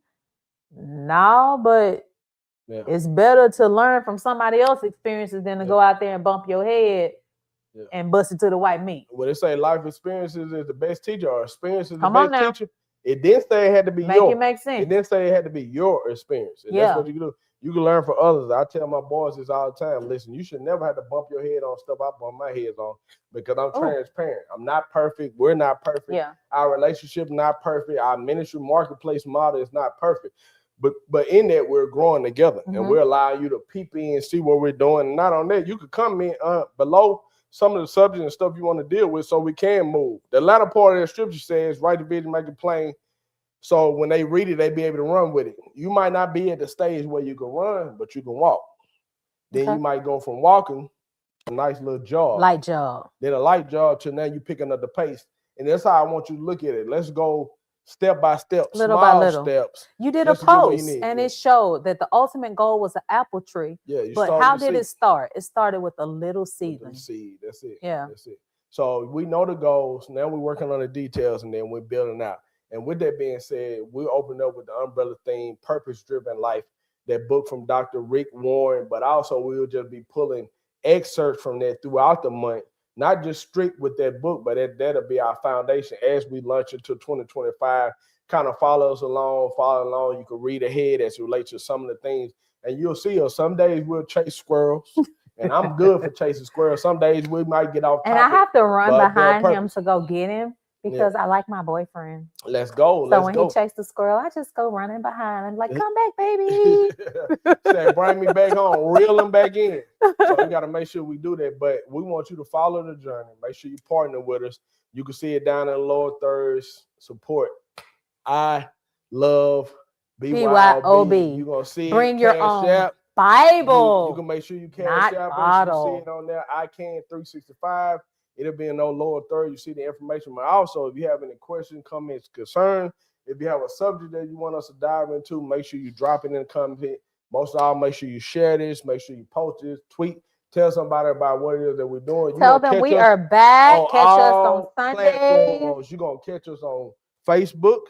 No, but it's better to learn from somebody else's experiences than to go out there and bump your head and bust it to the white meat. When they say life experiences is the best teacher or experience is the best teacher, it didn't say it had to be yours. Make sense. It didn't say it had to be your experience. And that's what you can do. You can learn from others. I tell my boys this all the time. Listen, you should never have to bump your head on stuff I bump my head on because I'm transparent. I'm not perfect. We're not perfect. Yeah. Our relationship not perfect. Our ministry marketplace model is not perfect. But in that, we're growing together. And we're allowing you to peep in and see what we're doing. And not on that, you could come in below some of the subjects and stuff you want to deal with so we can move. The latter part of the scripture says, write the vision, make it plain. So when they read it, they be able to run with it. You might not be at the stage where you can run, but you can walk. Then you might go from walking to a nice little jog. Light jog. Then a light jog to now you're picking up the pace. And that's how I want you to look at it. Let's go step by step, little by little steps. You did a post and it showed that the ultimate goal was an apple tree. Yeah, but how did it start? It started with a little seedling. Seed. That's it. Yeah. That's it. So we know the goals. Now we're working on the details and then we're building out. And with that being said, we opened up with the umbrella theme, Purpose-Driven Life, that book from Dr. Rick Warren, but also we'll just be pulling excerpts from that throughout the month, not just strict with that book, but that'll be our foundation as we launch into 2025. Kind of follow along. You can read ahead as it relates to some of the things, and you'll see us. Some days we'll chase squirrels. And I'm good for chasing squirrels. Some days we might get off topic. And I have to run behind him to go get him. Because I like my boyfriend. Let's go. So when he chased the squirrel, I just go running behind him, like, come back, baby. Say, bring me back home, reel him back in. So we got to make sure we do that. But we want you to follow the journey. Make sure you partner with us. You can see it down in the lower thirds. Support. I love BYOB. BYOB. You're going to see Bring it. Your own. Bible. You can make sure you Not cash out. bottle. You see it on there. I can 365. It'll be in no lower third. You see the information. But also, if you have any questions, comments, concerns, if you have a subject that you want us to dive into, make sure you drop it in the comment. Most of all, make sure you share this. Make sure you post this, tweet. Tell somebody about what it is that we're doing. Tell them we are back. Catch us on Sunday. Platforms. You're going to catch us on Facebook.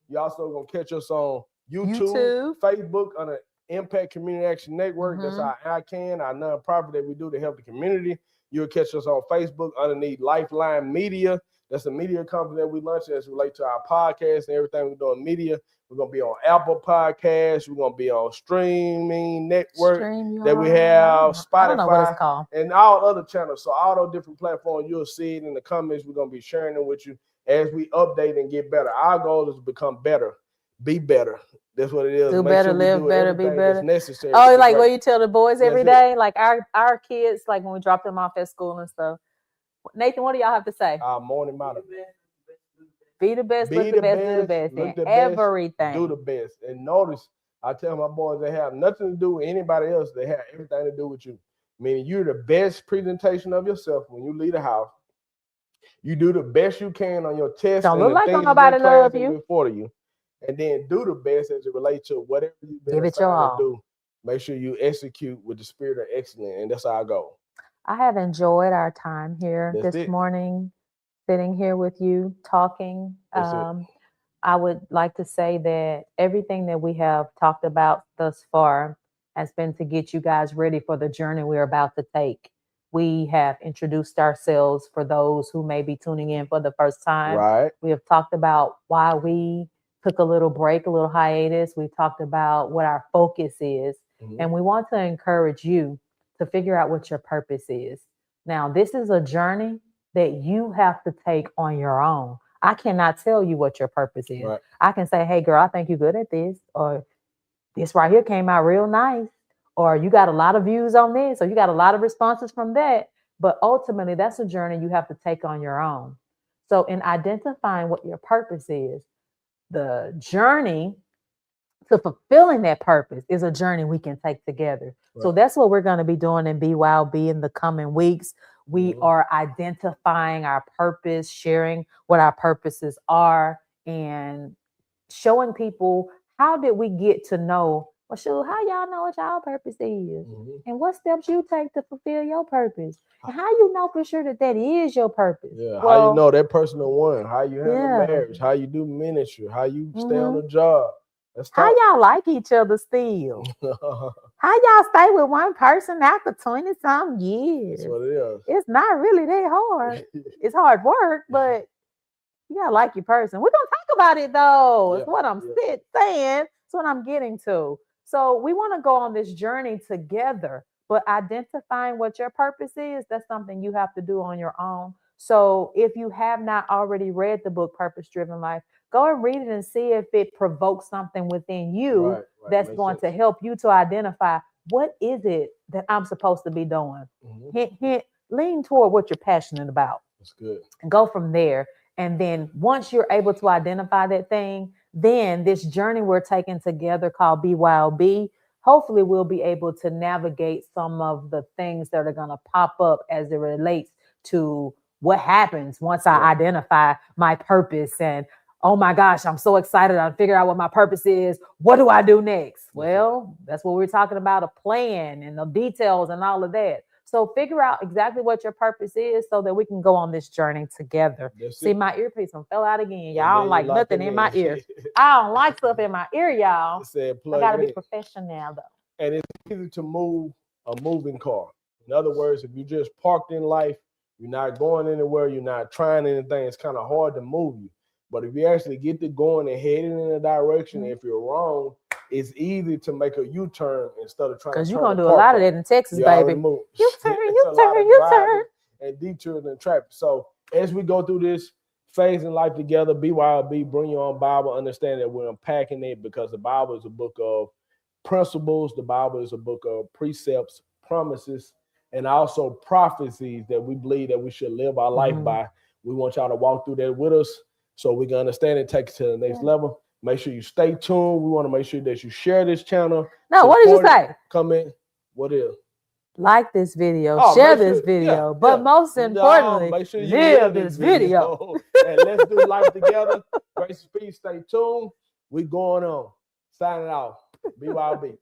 You also going to catch us on YouTube. Facebook, on the Impact Community Action Network. That's our ICANN, our nonprofit that we do to help the community. You'll catch us on Facebook underneath Lifeline Media. That's a media company that we launched as relates to our podcast and everything we're doing media. We're going to be on Apple Podcasts. We're going to be on Streaming Network that we have, Spotify, I don't know what it's called, and all other channels. So all those different platforms, you'll see it in the comments. We're going to be sharing them with you as we update and get better. Our goal is to become better, be better. That's what it is. Do better, live better, be better. Necessary. Oh, like what you tell the boys every day? Like our kids, like when we drop them off at school and stuff. Nathan, what do y'all have to say? Our morning motto. Be the best, look the best, do the best, and everything. Do the best. And notice, I tell my boys, they have nothing to do with anybody else. They have everything to do with you. Meaning you're the best presentation of yourself when you leave the house. You do the best you can on your test. Don't look like nobody love you. Before you. And then do the best as it relates to whatever you've been assigned to do. Make sure you execute with the spirit of excellence, and that's our goal. I have enjoyed our time here this morning, sitting here with you, talking. I would like to say that everything that we have talked about thus far has been to get you guys ready for the journey we're about to take. We have introduced ourselves for those who may be tuning in for the first time. Right. We have talked about why we took a little break, a little hiatus. We talked about what our focus is. And we want to encourage you to figure out what your purpose is. Now, this is a journey that you have to take on your own. I cannot tell you what your purpose is. Right. I can say, hey, girl, I think you're good at this. Or this right here came out real nice. Or you got a lot of views on this. Or you got a lot of responses from that. But ultimately, that's a journey you have to take on your own. So in identifying what your purpose is, the journey to fulfilling that purpose is a journey we can take together. Right. So that's what we're going to be doing in BYOB in the coming weeks. We are identifying our purpose, sharing what our purposes are, and showing people how did we get to know, well, shoot, how y'all know what y'all purpose is, and what steps you take to fulfill your purpose, and how you know for sure that that is your purpose. Yeah, well, how you know that personal one, how you handle marriage, how you do ministry, how you stay on the job. How y'all like each other still? How y'all stay with one person after 20-some years? That's what it is. It's not really that hard. It's hard work, but you gotta like your person. We're gonna talk about it though. It's what I'm saying. It's what I'm getting to. So we want to go on this journey together, but identifying what your purpose is, that's something you have to do on your own. So if you have not already read the book Purpose Driven Life, go and read it and see if it provokes something within you that's going to help you to identify what is it that I'm supposed to be doing. Hint, hint, lean toward what you're passionate about. That's good. And go from there. And then once you're able to identify that thing, then this journey we're taking together called BYOB, hopefully we'll be able to navigate some of the things that are going to pop up as it relates to what happens once I identify my purpose and, oh my gosh, I'm so excited. I figure out what my purpose is. What do I do next? Well, that's what we're talking about, a plan and the details and all of that. So figure out exactly what your purpose is so that we can go on this journey together. See, my earpiece fell out again. Y'all don't like nothing in my ear. I don't like stuff in my ear, y'all. I got to be professional, though. And it's easy to move a moving car. In other words, if you just parked in life, you're not going anywhere, you're not trying anything, it's kind of hard to move you. But if you actually get to going and heading in a direction, if you're wrong, it's easy to make a U-turn instead of trying to. Because you're going to do a lot of that in Texas, baby. U-turn. And detours and traffic. So as we go through this phase in life together, BYOB, bring your own Bible, understand that we're unpacking it because the Bible is a book of principles. The Bible is a book of precepts, promises, and also prophecies that we believe that we should live our life by. We want y'all to walk through that with us so we can understand it, take it to the next level. Make sure you stay tuned. We want to make sure that you share this channel. No, what did you say? Comment. What is? Like this video, Oh, share make this sure, video, but most importantly, make sure you live this video. And let's do life together. Grace and peace. Stay tuned. We going on. Signing off. BYOB.